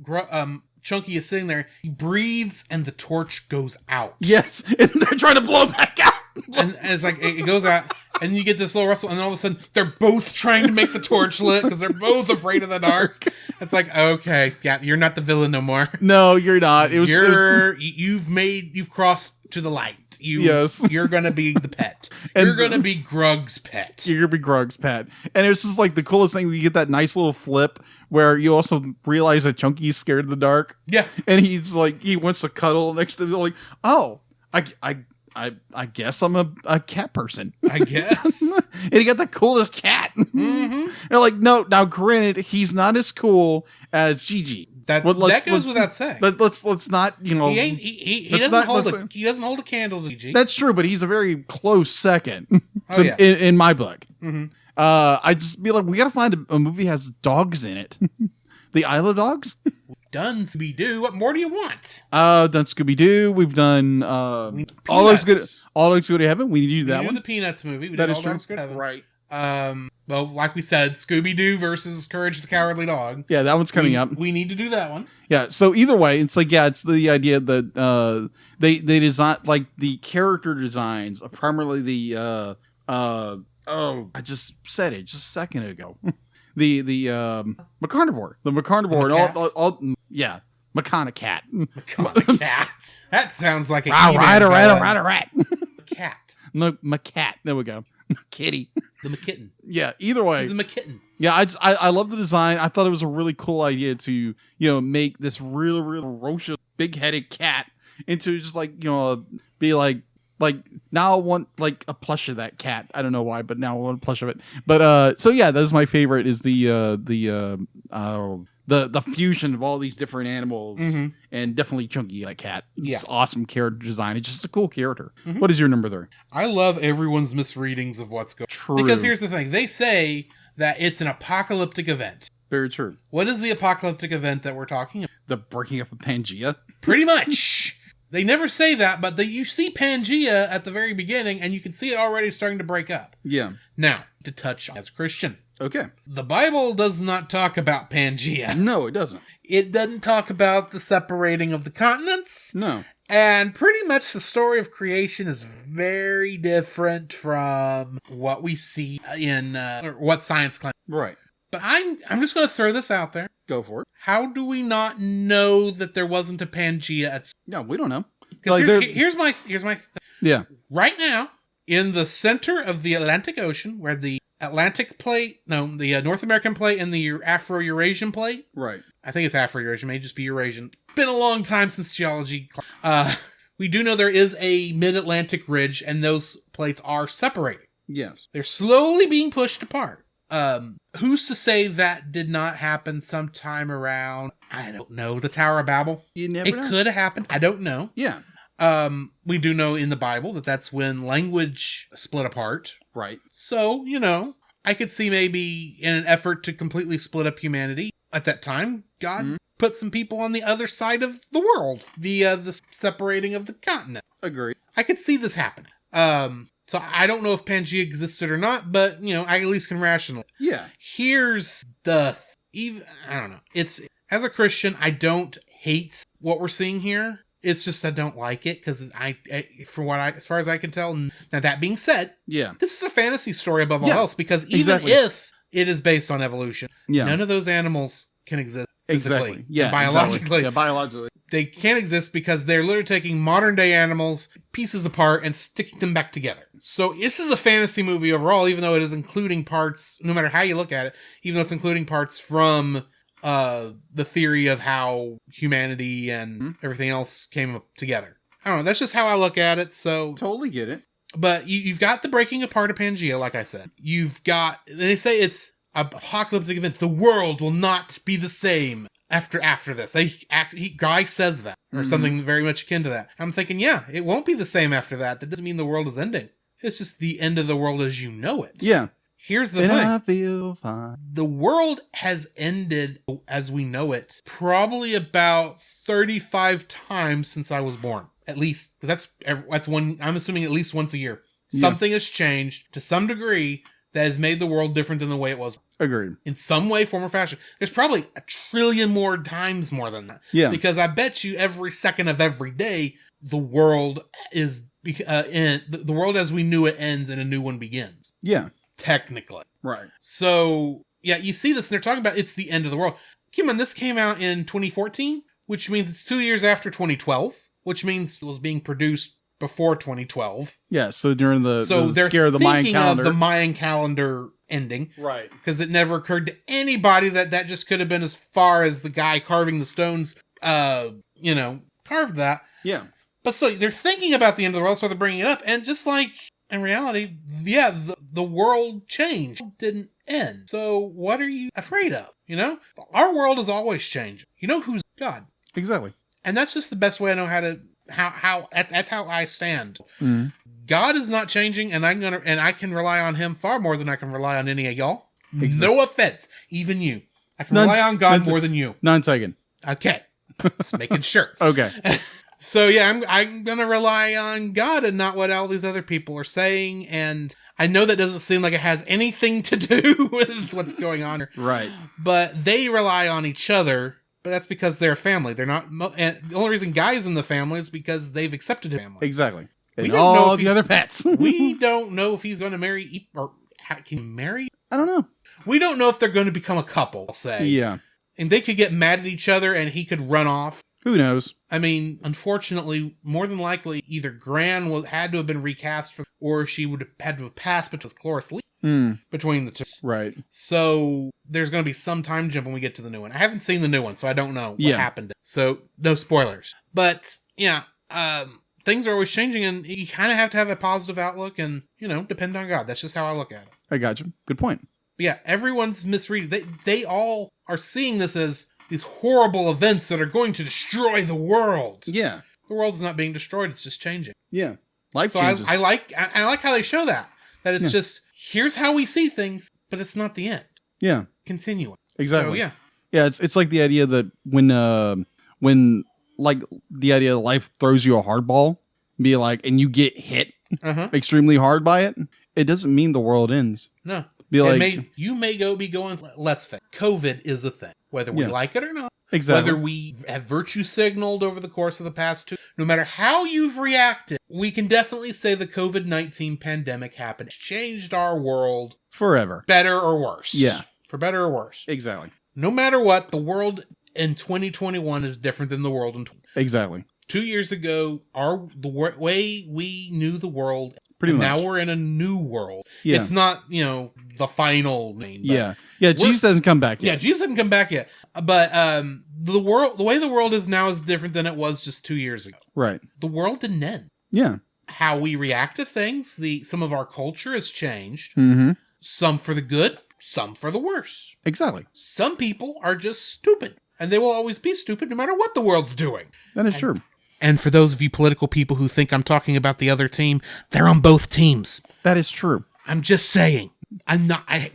Chunky is sitting there, he breathes and the torch goes out. Yes, and they're trying to blow him back out. And it's like, it goes out, and you get this little rustle, and then all of a sudden, they're both trying to make the torch lit, because they're both afraid of the dark. It's like, okay, yeah, you're not the villain no more. No, you're not. You've crossed to the light. You're gonna be the pet. You're gonna be Grug's pet. You're gonna be Grug's pet. And it's just like the coolest thing, we get that nice little flip, where you also realize that Chunky's scared of the dark. Yeah. And he's like, he wants to cuddle next to me, like, oh, I guess I'm a cat person. I guess. And he got the coolest cat. They're like, no, now granted, he's not as cool as Gigi. That goes without saying. Let's not, he doesn't hold a candle to Gigi. That's true, but he's a very close second in my book. I just be like, we gotta find a movie that has dogs in it. The Isle of Dogs? Done Scooby-Doo. What more do you want? Done Scooby-Doo. We've done All Dogs Go to Heaven. We need to do that one. The Peanuts movie. We did All Dogs Go to Heaven. Right. Well, like we said, Scooby-Doo versus Courage the Cowardly Dog. Yeah, that one's coming up. We need to do that one. Yeah, so either way, it's like, yeah, it's the idea that they design, like, the character designs, primarily the I just said it just a second ago. the McCarnivore. The McCarnivore and all yeah, McConaughey. McConaughey. That sounds like a rat. Cat. My cat. There we go. Kitty. The McKitten. Yeah, either way. He's a McKitten. Yeah, I love the design. I thought it was a really cool idea to, make this really, really ferocious, big-headed cat into just like, be like now I want like a plush of that cat. I don't know why, but now I want a plush of it. But so yeah, that's my favorite is the fusion of all these different animals, and definitely Chunky like cat. It's awesome character design. It's just a cool character. What is your number 3? I love everyone's misreadings of what's going on. True. Because here's the thing. They say that it's an apocalyptic event. Very true. What is the apocalyptic event that we're talking about? The breaking up of Pangea. Pretty much. They never say that, but you see Pangea at the very beginning, and you can see it already starting to break up. Yeah. Now, to touch as a Christian. Okay. The Bible does not talk about Pangea. No, it doesn't. It doesn't talk about the separating of the continents. No. And pretty much the story of creation is very different from what we see in or what science claims. Right. But I'm just going to throw this out there. Go for it. How do we not know that there wasn't a Pangea at? No, we don't know. Like here's my yeah. Right now, in the center of the Atlantic Ocean, where the Atlantic plate, the North American plate and the Afro-Eurasian plate. Right. I think it's Afro-Eurasian, may just be Eurasian. It's been a long time since geology. We do know there is a mid-Atlantic ridge, and those plates are separating. Yes. They're slowly being pushed apart. Who's to say that did not happen sometime around, I don't know, the Tower of Babel? You never know. It could have happened. I don't know. Yeah. We do know in the Bible that's when language split apart. Right. So, I could see maybe in an effort to completely split up humanity at that time, God put some people on the other side of the world via the separating of the continent. Agree. I could see this happening. So I don't know if Pangea existed or not, but, I at least can rationalize. Yeah. Here's I don't know. It's, as a Christian, I don't hate what we're seeing here. It's just I don't like it because as far as I can tell. Now that being said, yeah, this is a fantasy story above all else because even if it is based on evolution, none of those animals can exist physically, biologically. Exactly. Yeah, biologically, they can't exist because they're literally taking modern day animals, pieces apart, and sticking them back together. So this is a fantasy movie overall, even though it is including parts. No matter how you look at it, even though it's including parts from the theory of how humanity and everything else came up together. I don't know. That's just how I look at it. So totally get it. But you've got the breaking apart of Pangea, like I said. You've got, they say it's an apocalyptic event. The world will not be the same after this. Guy says that, or something very much akin to that. I'm thinking, yeah, it won't be the same after that. That doesn't mean the world is ending. It's just the end of the world as you know it. Yeah. Here's the thing. I feel fine. The world has ended as we know it probably about 35 times since I was born. At least. That's one, I'm assuming at least once a year. Something has changed to some degree that has made the world different than the way it was. Agreed. In some way, form, or fashion. There's probably a trillion more times more than that. Yeah. Because I bet you every second of every day, the world is, the world as we knew it ends and a new one begins. Yeah. Technically. Right. So, yeah, you see this, and they're talking about it's the end of the world. Keep in mind, this came out in 2014, which means it's 2 years after 2012, which means it was being produced before 2012. Yeah, so during the they're scare of the Mayan calendar. Of the Mayan calendar ending. Right. Because it never occurred to anybody that just could have been as far as the guy carving the stones, carved that. Yeah. But so they're thinking about the end of the world, so they're bringing it up, and just like in reality, yeah, the world changed. It didn't end. So what are you afraid of? Our world is always changing. You know who's God. Exactly. And that's just the best way I know that's how I stand. Mm-hmm. God is not changing, and I can rely on him far more than I can rely on any of y'all. Exactly. No offense. Even you. I can rely on God more than you. Non-taken. Okay. Just making sure. Okay. So yeah, I'm gonna rely on God and not what all these other people are saying. And I know that doesn't seem like it has anything to do with what's going on here. Right. But they rely on each other. But that's because they're a family. They're not. And the only reason Guy's in the family is because they've accepted him. Exactly. We And don't know all if the he's- other pets. We don't know if he's going to marry or can he marry? I don't know. We don't know if they're going to become a couple. I'll say. Yeah. And they could get mad at each other, and he could run off. Who knows? I mean, unfortunately, more than likely, either Gran had to have been recast or she would have had to have passed because Cloris Lee between the two. Right. So there's going to be some time jump when we get to the new one. I haven't seen the new one, so I don't know what happened. So no spoilers. But yeah, things are always changing, and you kind of have to have a positive outlook and, depend on God. That's just how I look at it. I got you. Good point. But yeah, everyone's misreading. They all are seeing this as these horrible events that are going to destroy the world. Yeah. The world's not being destroyed. It's just changing. Yeah. Life So changes. I like how they show that it's just, here's how we see things, but it's not the end. Yeah. Continuing. Exactly. So, yeah. Yeah, it's like the idea that when like the idea that life throws you a hardball, be like, and you get hit extremely hard by it, it doesn't mean the world ends. No. Be like, You may be going, let's face it, COVID is a thing, whether we like it or not. Exactly. Whether we have virtue signaled over the course of the past 2, no matter how you've reacted, we can definitely say the COVID-19 pandemic happened. It changed our world. Forever. Better or worse. Yeah. For better or worse. Exactly. No matter what, the world in 2021 is different than the world in Exactly. 2 years ago. The way we knew the world. Pretty much. Now we're in a new world. Yeah. It's not, the final name. Yeah. Yeah, Jesus doesn't come back yet. Yeah, Jesus hasn't come back yet. But the way the world is now is different than it was just 2 years ago. Right. The world didn't end. Yeah. How we react to things, some of our culture has changed. Mm-hmm. Some for the good, some for the worse. Exactly. Some people are just stupid, and they will always be stupid no matter what the world's doing. That is true. And for those of you political people who think I'm talking about the other team, they're on both teams. That is true. I'm just saying.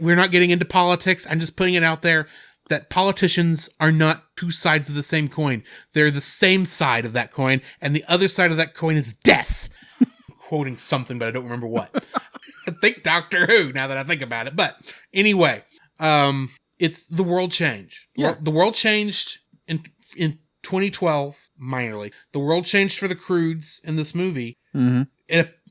We're not getting into politics. I'm just putting it out there that politicians are not two sides of the same coin. They're the same side of that coin, and the other side of that coin is death. I'm quoting something, but I don't remember what. I think Doctor Who, now that I think about it. But anyway, it's the world changed. Yeah. The world changed in 2012, minorly. The world changed for the Croods in this movie. Mm-hmm.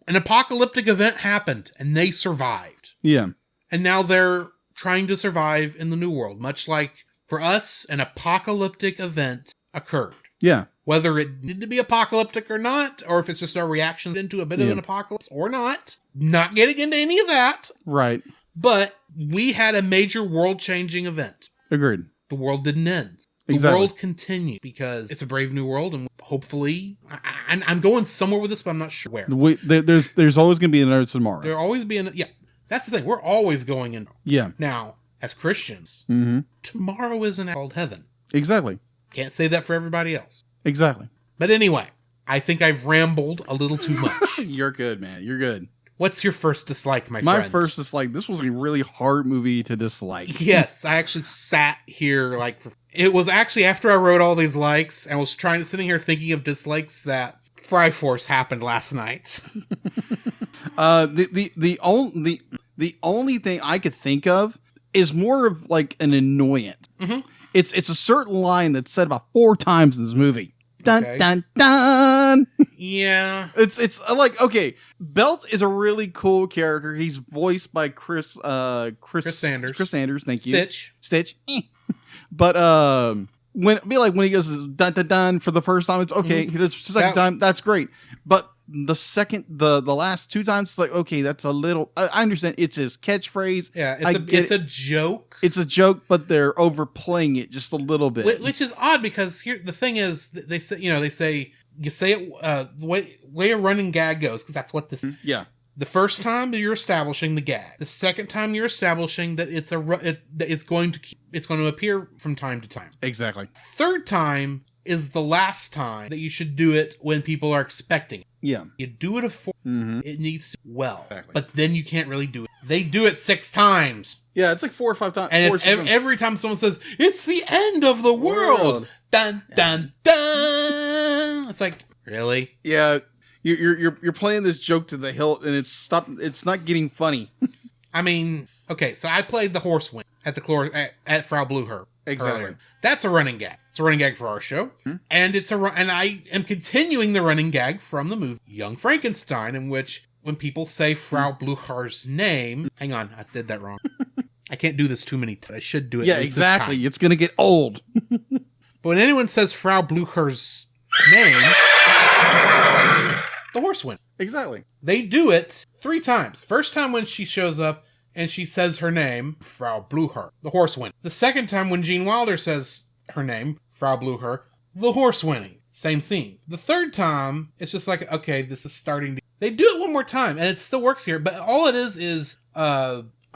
An apocalyptic event happened, and they survived. Yeah. And now they're trying to survive in the new world, much like for us, an apocalyptic event occurred. Yeah. Whether it needed to be apocalyptic or not, or if it's just our reaction into a bit of an apocalypse or not. Not getting into any of that. Right. But we had a major world-changing event. Agreed. The world didn't end. The Exactly. world continued because it's a brave new world, and hopefully, I'm going somewhere with this, but I'm not sure where. There's always going to be another tomorrow. There'll always be that's the thing. We're always going in. Yeah. Now, as Christians, tomorrow isn't called heaven. Exactly. Can't say that for everybody else. Exactly. But anyway, I think I've rambled a little too much. You're good, man. You're good. What's your first dislike, my friend? My first dislike, this was a really hard movie to dislike. Yes, I actually sat here it was actually after I wrote all these likes and was sitting here thinking of dislikes that Fry Force happened last night. The only thing I could think of is more of like an annoyance. Mm-hmm. It's a certain line that's said about 4 times in this movie. Dun, Okay. dun, dun. Yeah. It's like, okay, Belt is a really cool character. He's voiced by Chris Sanders. Chris Sanders, thank you. Stitch. But when he goes dun dun dun for the first time, it's okay. He does the second time, that's great. But the last 2 times, it's like, okay, that's a little. I understand it's his catchphrase. Yeah, it's a joke. It's a joke, but they're overplaying it just a little bit, Which is odd because here the thing is, they say you say it the way a running gag goes, because that's what this. Yeah. The first time you're establishing the gag. The second time you're establishing that it's going to appear from time to time. Exactly. Third time is the last time that you should do it when people are expecting it. Yeah. You do it it needs to well. Exactly. But then you can't really do it. They do it 6 times. Yeah, it's like 4 or 5 times. And it's every time someone says, it's the end of the world. Dun, dun, dun. It's like, Really? Yeah, you're playing this joke to the hilt, and it's not getting funny. I mean, okay, so I played the Horsewind at Frau Blucher. Exactly. Earlier. That's a running gag. It's a running gag for our show. And and I am continuing the running gag from the movie Young Frankenstein, in which when people say Frau Blucher's name, hang on, I did that wrong. I can't do this too many times. I should do it. Yeah, exactly. It's going to get old. But when anyone says Frau Blucher's name, the horse wins. Exactly. They do it 3 times. First time when she shows up and she says her name, Frau Blucher, the horse wins. The second time when Gene Wilder says her name, Frau Blucher, the horse winning. Same scene. The third time, it's just like, okay, this is starting to... They do it one more time, and it still works here, but all it is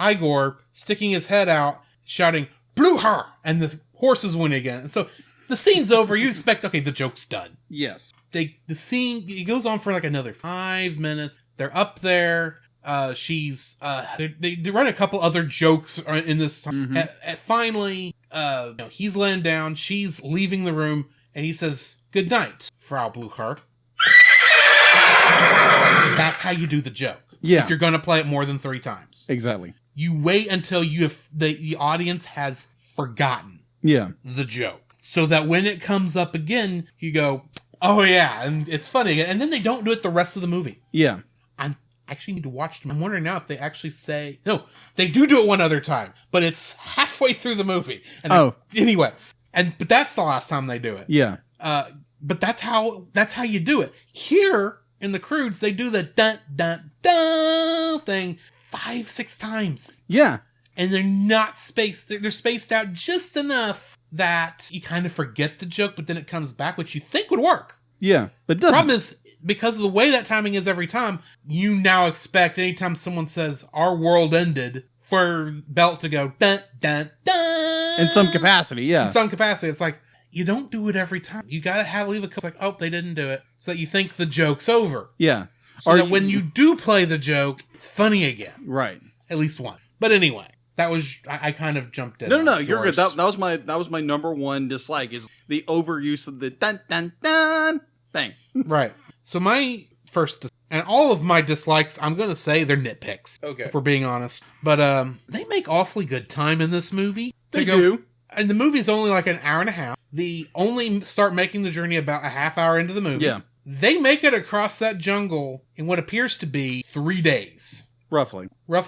Igor sticking his head out, shouting, Blucher! And the horses win again. So the scene's over. You expect, okay, the joke's done. Yes. The scene, it goes on for like another 5 minutes. They're up there. They run a couple other jokes in this time. Finally, he's laying down. She's leaving the room, and he says, "Good night, Frau Blucher." That's how you do the joke. Yeah. If you're going to play it more than 3 times. Exactly. You wait until the audience has forgotten the joke. So that when it comes up again, you go, oh yeah, and it's funny again. And then they don't do it the rest of the movie. Yeah. I actually need to watch them. I'm wondering now if they actually say... No, they do it one other time, but it's halfway through the movie. And anyway, but that's the last time they do it. Yeah. But that's how you do it. Here in the Croods, they do the dun dun dun thing 5-6 times. Yeah. And they're not spaced. They're spaced out just enough that you kind of forget the joke, but then it comes back, which you think would work. Yeah, but it doesn't. The problem is, because of the way that timing is every time, you now expect anytime someone says, our world ended, for Belt to go, dun, dun, dun. In some capacity, yeah. In some capacity. It's like, you don't do it every time. You gotta leave a like, oh, they didn't do it. So that you think the joke's over. Yeah. So that when you do play the joke, it's funny again. Right. At least one. But anyway. That was, I kind of jumped in. No, you're good. That was my number one dislike, is the overuse of the dun dun dun thing. Right. So my first, and all of my dislikes, I'm going to say they're nitpicks. Okay. If we're being honest. But they make awfully good time in this movie. They do. And the movie's only like an hour and a half. They only start making the journey about a half hour into the movie. Yeah. They make it across that jungle in what appears to be 3 days. Roughly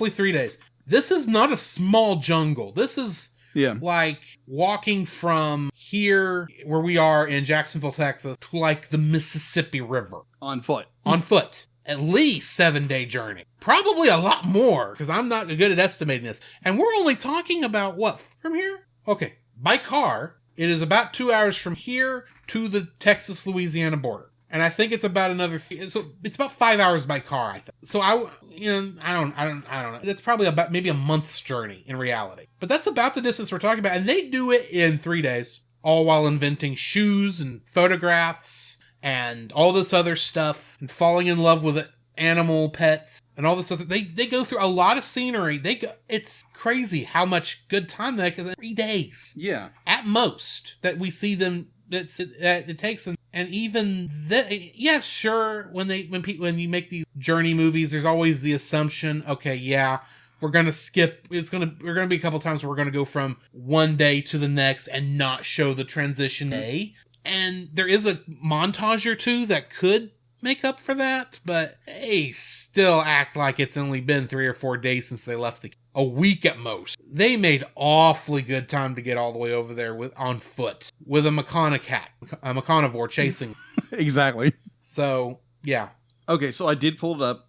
3 days. This is not a small jungle. This is like walking from here, where we are in Jacksonville, Texas, to like the Mississippi River. On foot. On foot. At least 7-day journey. Probably a lot more, because I'm not good at estimating this. And we're only talking about what? From here? Okay. By car, it is about 2 hours from here to the Texas-Louisiana border. And I think it's about another... So it's about 5 hours by car, I think. So I don't know. It's probably about maybe a month's journey in reality. But that's about the distance we're talking about. And they do it in 3 days. All while inventing shoes and photographs and all this other stuff. And falling in love with animal pets and all this other... They go through a lot of scenery. It's crazy how much good time they make in 3 days. Yeah. At most, that we see them... That it takes them, and even yes, sure. When you make these journey movies, there's always the assumption, okay, yeah, we're gonna skip. We're gonna be a couple times where we're gonna go from one day to the next and not show the transition day. And there is a montage or two that could make up for that, but they still act like it's only been 3 or 4 days since they left a week at most. They made awfully good time to get all the way over there on foot with a Meconivore chasing. Exactly. So, yeah. Okay, so I did pull it up.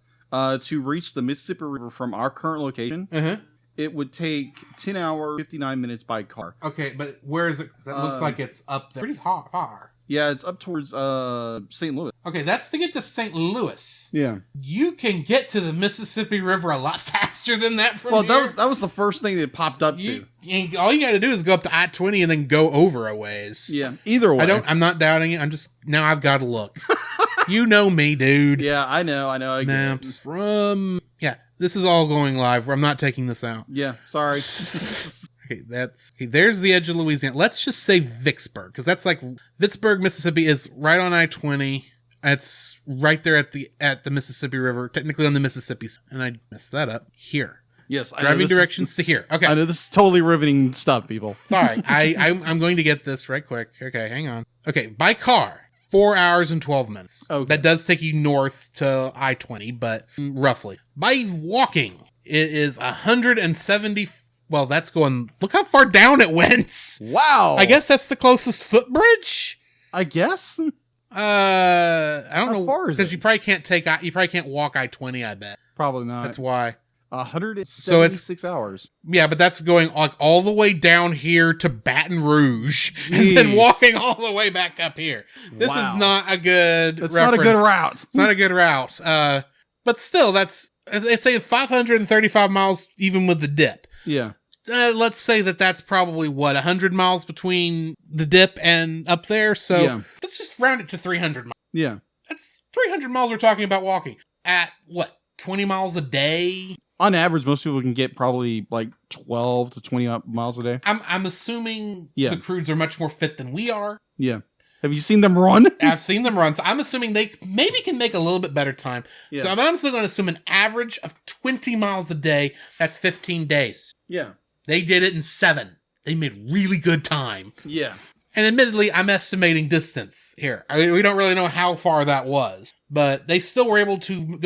To reach the Mississippi River from our current location, it would take 10 hours, 59 minutes by car. Okay, but where is it? Because that looks like it's up there. Pretty far. Yeah, it's up towards St. Louis. Okay, that's to get to St. Louis. Yeah. You can get to the Mississippi River a lot faster than that from here. Well, that was the first thing that popped up to. All you got to do is go up to I-20 and then go over a ways. Yeah, either way. I'm not doubting it. Now I've got to look. You know me, dude. Yeah, I know. Maps from... Yeah, this is all going live. I'm not taking this out. Yeah, sorry. Okay, there's the edge of Louisiana. Let's just say Vicksburg, because that's like Vicksburg, Mississippi is right on I-20. It's right there at the Mississippi River, technically on the Mississippi, and I messed that up. Here. Yes. Driving directions to here. Okay. I know this is totally riveting stuff, people. Sorry. I'm going to get this right quick. Okay, hang on. Okay, by car, 4 hours and 12 minutes. Okay. That does take you north to I-20, but roughly. By walking, it is 170. Well, that's going. Look how far down it went. Wow. I guess that's the closest footbridge. I guess. I don't know. How far is because it? you probably can't walk I-20. I bet Probably not. that's why. 176 hours. Yeah, but that's going like all the way down here to Baton Rouge and then walking all the way back up here. This is not a good That's reference. not a good route. It's not a good route. But still, it's saying 535 miles even with the dip. Yeah. Let's say that's probably 100 miles between the dip and up there. So let's just round it to 300 miles. Yeah. That's 300 miles we're talking about walking at 20 miles a day? On average, most people can get probably like 12 to 20 miles a day. I'm assuming the Croods are much more fit than we are. Yeah. Have you seen them run? I've seen them run, so I'm assuming they maybe can make a little bit better time. Yeah. So I'm still going to assume an average of 20 miles a day. That's 15 days. Yeah. They did it in 7. They made really good time. Yeah. And admittedly, I'm estimating distance here. I mean, we don't really know how far that was, but they still were able to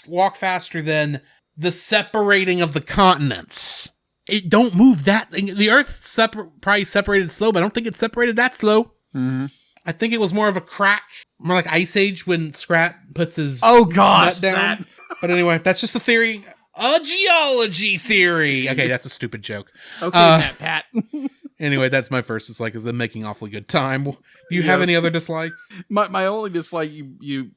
walk faster than the separating of the continents. It don't move that. The Earth probably separated slow, but I don't think it separated that slow. Mm-hmm. I think it was more of a crack, more like Ice Age when Scrat puts his gosh nut down. But anyway, that's just a theory. A geology theory. Okay, that's a stupid joke. Okay, Pat. Anyway, that's my first dislike, is them making awfully good time. Do you have any other dislikes? My only dislike, you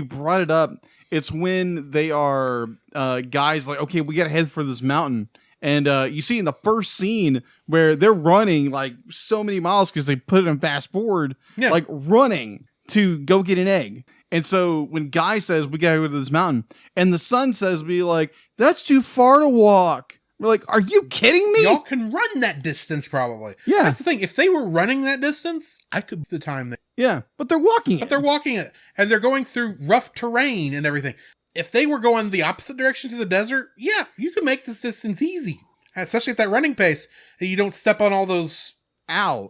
brought it up. It's when they are guys like, okay, we gotta head for this mountain. And you see in the first scene where they're running like so many miles because they put it in fast forward, like running to go get an egg. And so when Guy says, we gotta go to this mountain, and the son says, be like, that's too far to walk. We're like, are you kidding me? Y'all can run that distance probably. Yeah. That's the thing. If they were running that distance, I could the time there. Yeah, but they're walking But they're walking it. And they're going through rough terrain and everything. If they were going the opposite direction to the desert, yeah, you could make this distance easy. Especially at that running pace. You don't step on all those shell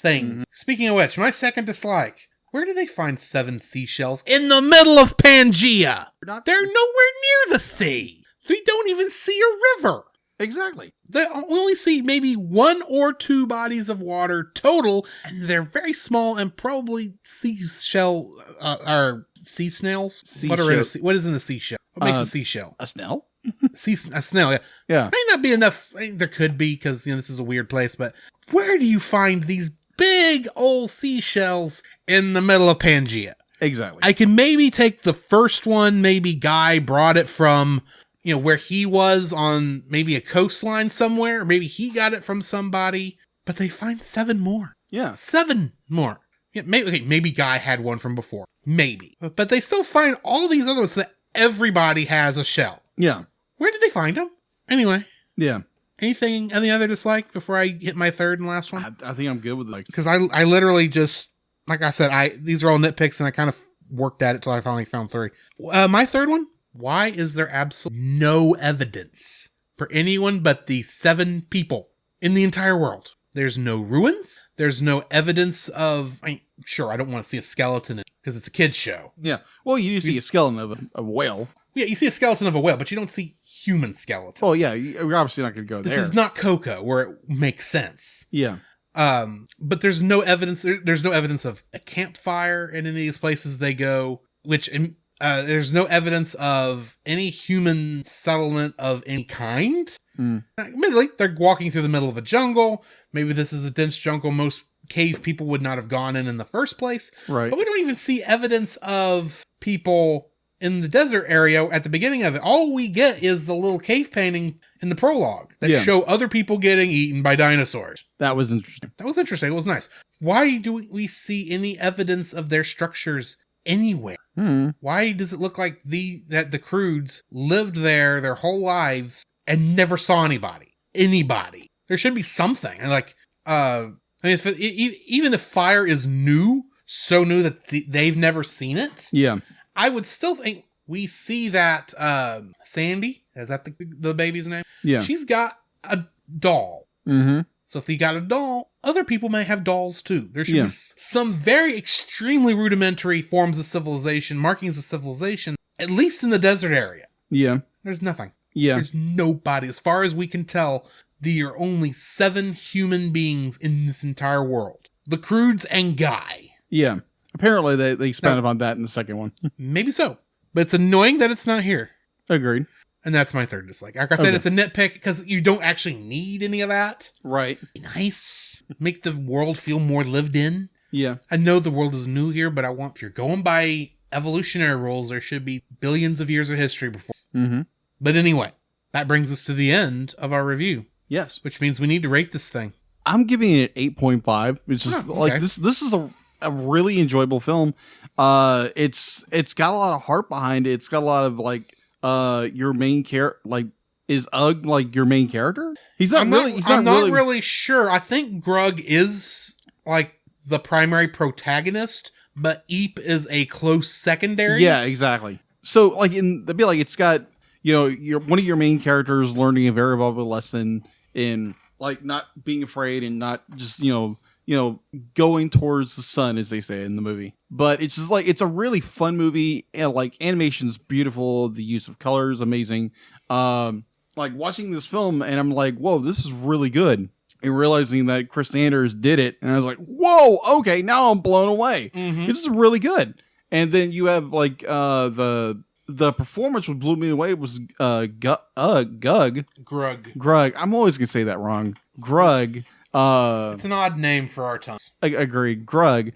things. Mm-hmm. Speaking of which, my second dislike. Where do they find 7 seashells? In the middle of Pangea. They're nowhere near the sea. We don't even see a river. Exactly. We only see maybe 1 or 2 bodies of water total, and they're very small and probably seashell or sea snails. What is in the seashell? What makes a seashell? A snail? A snail, yeah. Yeah. May not be enough. There could be, because this is a weird place, but where do you find these big old seashells in the middle of Pangea? Exactly. I can maybe take the first one, maybe Guy brought it from, where he was on maybe a coastline somewhere, or maybe he got it from somebody, but they find 7 more. Yeah. 7 more. Yeah, maybe Guy had one from before. Maybe. But they still find all these other ones that everybody has a shell. Yeah. Where did they find them? Anyway. Yeah. Any other dislike before I hit my third and last one? I think I'm good with it. Because I literally just, like I said, these are all nitpicks, and I kind of worked at it till I finally found 3. My third one, why is there absolutely no evidence for anyone but the 7 people in the entire world? There's no ruins. There's no evidence of, sure, I don't want to see a skeleton because it's a kid's show. Yeah. Well, you do see a skeleton of a whale. Yeah, you see a skeleton of a whale, but you don't see human skeletons. Oh, yeah. You're obviously not going to go there. This is not Coco, where it makes sense. Yeah. But there's no evidence. There's no evidence of a campfire in any of these places they go, there's no evidence of any human settlement of any kind. Admittedly, they're walking through the middle of a jungle. Maybe this is a dense jungle most cave people would not have gone in the first place. Right. But we don't even see evidence of people in the desert area at the beginning of it. All we get is the little cave painting in the prologue that show other people getting eaten by dinosaurs. That was interesting. It was nice. Why do we see any evidence of their structures anywhere? Why does it look like that the Croods lived there their whole lives and never saw anybody? There should be something. Like, even if fire is new so new that they've never seen it. Yeah. I would still think we see that Sandy, is that the baby's name? Yeah. She's got a doll. Mm-hmm. So if you got a doll, other people may have dolls too. There should Yeah. be some very extremely rudimentary forms of civilization, markings of civilization, at least in the desert area. Yeah. There's nothing. Yeah. There's nobody. As far as we can tell, there are only 7 human beings in this entire world. The Croods and Guy. Yeah. Apparently they expanded on that in the second one. Maybe so. But it's annoying that it's not here. Agreed. And that's my third dislike. Like I said, It's a nitpick because you don't actually need any of that. Right. Be nice. Make the world feel more lived in. Yeah. I know the world is new here, but if you're going by evolutionary rules, there should be billions of years of history before. Mm-hmm. But anyway, that brings us to the end of our review, Yes. which means we need to rate this thing. I'm giving it 8.5. It's just like this is a really enjoyable film. It's got a lot of heart behind it. It's got a lot of like your main character, like, is Ugg like your main character? I'm not really sure. I think Grug is like the primary protagonist, but Eep is a close secondary. Yeah, exactly. So like it's got, one of your main characters learning a very valuable lesson in like not being afraid and not just, going towards the sun, as they say in the movie. But it's just like, it's a really fun movie, and like animation's beautiful. The use of color is amazing. Like watching this film and I'm like, whoa, this is really good. And realizing that Chris Sanders did it. And I was like, whoa, okay, now I'm blown away. Mm-hmm. This is really good. And then you have like, the performance which blew me away was Grug. I'm always gonna say that wrong. Grug. It's an odd name for our tongues. Agreed. Grug,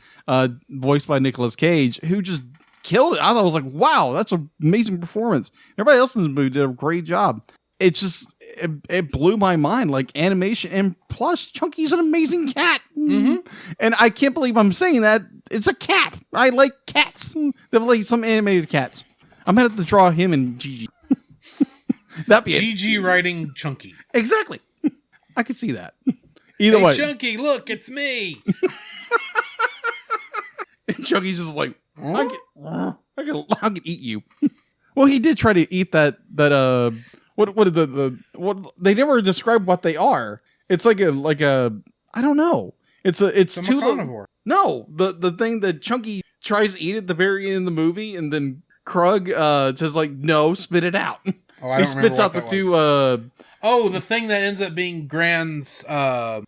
voiced by Nicolas Cage, who just killed it. I thought I was like, wow, that's an amazing performance. Everybody else in the movie did a great job. It just it blew my mind, like animation, and plus Chunky's an amazing cat. Mm-hmm. And I can't believe I'm saying that. It's a cat. I like cats. They have like some animated cats. I'm gonna have to draw him and Gigi. That'd be Gigi writing Chunky. Exactly. I could see that. Either way, Chunky, look, it's me. And Chunky's just like, I can eat you. Well, he did try to eat that. What they never describe what they are. It's like a I don't know. It's two carnivore. No, the thing that Chunky tries to eat at the very end of the movie, and then Krug says like, no, spit it out. Oh, I don't spits out the two. The thing that ends up being Grand's net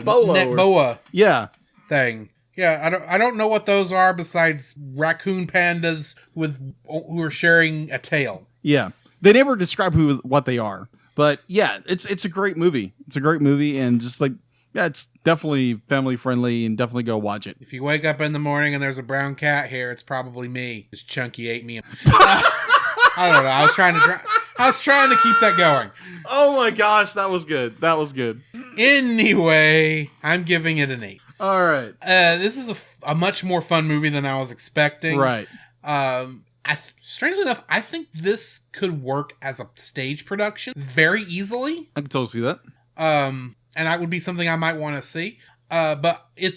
boa. Yeah. Thing. Yeah, I don't know what those are besides raccoon pandas who are sharing a tail. Yeah, they never describe what they are, but yeah, it's a great movie. It's a great movie, and just like, yeah, it's definitely family friendly, and definitely go watch it. If you wake up in the morning and there's a brown cat here, it's probably me. Because Chunky ate me. I don't know. I was trying to keep that going. Oh my gosh, that was good. That was good. Anyway, I'm giving it an 8. All right. This is a much more fun movie than I was expecting. Right. Strangely enough, I think this could work as a stage production very easily. I can totally see that. And that would be something I might want to see. But the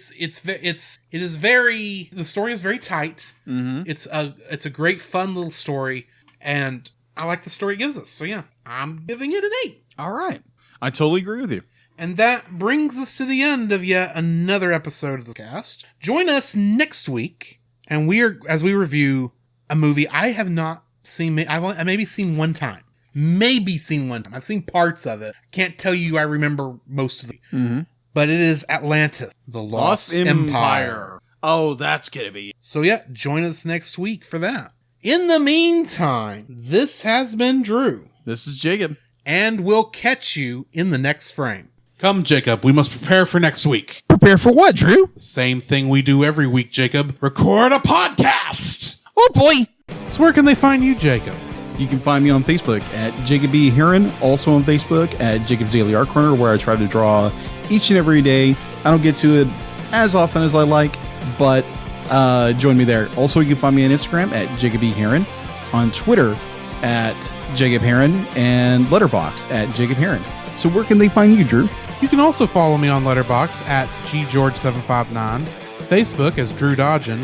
story is very tight. Mm-hmm. It's a great fun little story, and I like the story it gives us. So yeah, I'm giving it an 8. All right. I totally agree with you. And that brings us to the end of yet another episode of the cast. Join us next week, and as we review a movie I have not seen. I've maybe seen one time. I've seen parts of it. Can't tell you I remember most of it. Mm-hmm. But it is Atlantis, the Lost Empire. Oh, that's gonna be. So yeah, join us next week for that. In the meantime, this has been Drew. This is Jacob. And we'll catch you in the next frame. Come, Jacob, we must prepare for next week. Prepare for what, Drew? The same thing we do every week, Jacob. Record a podcast! Oh, boy! So where can they find you, Jacob? You can find me on Facebook at Jacob B. Heron, also on Facebook at Jacob's Daily Art Corner, where I try to draw each and every day. I don't get to it as often as I like, but join me there. Also, you can find me on Instagram at Jacob B. Heron, on Twitter at Jacob Heron, and Letterboxd at Jacob Heron. So where can they find you, Drew? You can also follow me on Letterboxd at GGeorge759. Facebook as Drew Dodgen,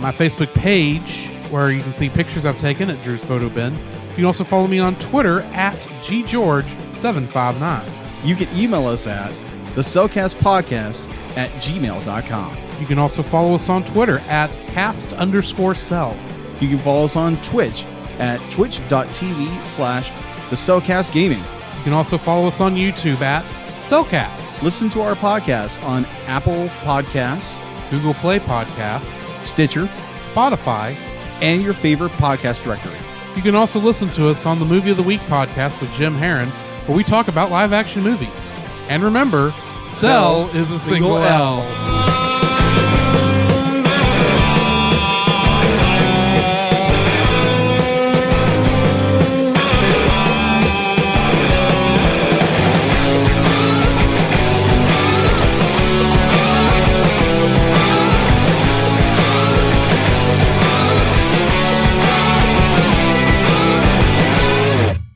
my Facebook page where you can see pictures I've taken at Drew's Photo Bin. You can also follow me on Twitter at ggeorge759. You can email us at thecellcastpodcast@gmail.com. You can also follow us on Twitter at cast_cell. You can follow us on Twitch at twitch.tv/thecellcastgaming. You can also follow us on YouTube at Cellcast, Listen to our podcast on Apple Podcasts, Google Play Podcasts, Stitcher, Spotify, and your favorite podcast directory. You can also listen to us on the Movie of the Week podcast with Jim Herron, where we talk about live-action movies. And remember, Cell is a single L.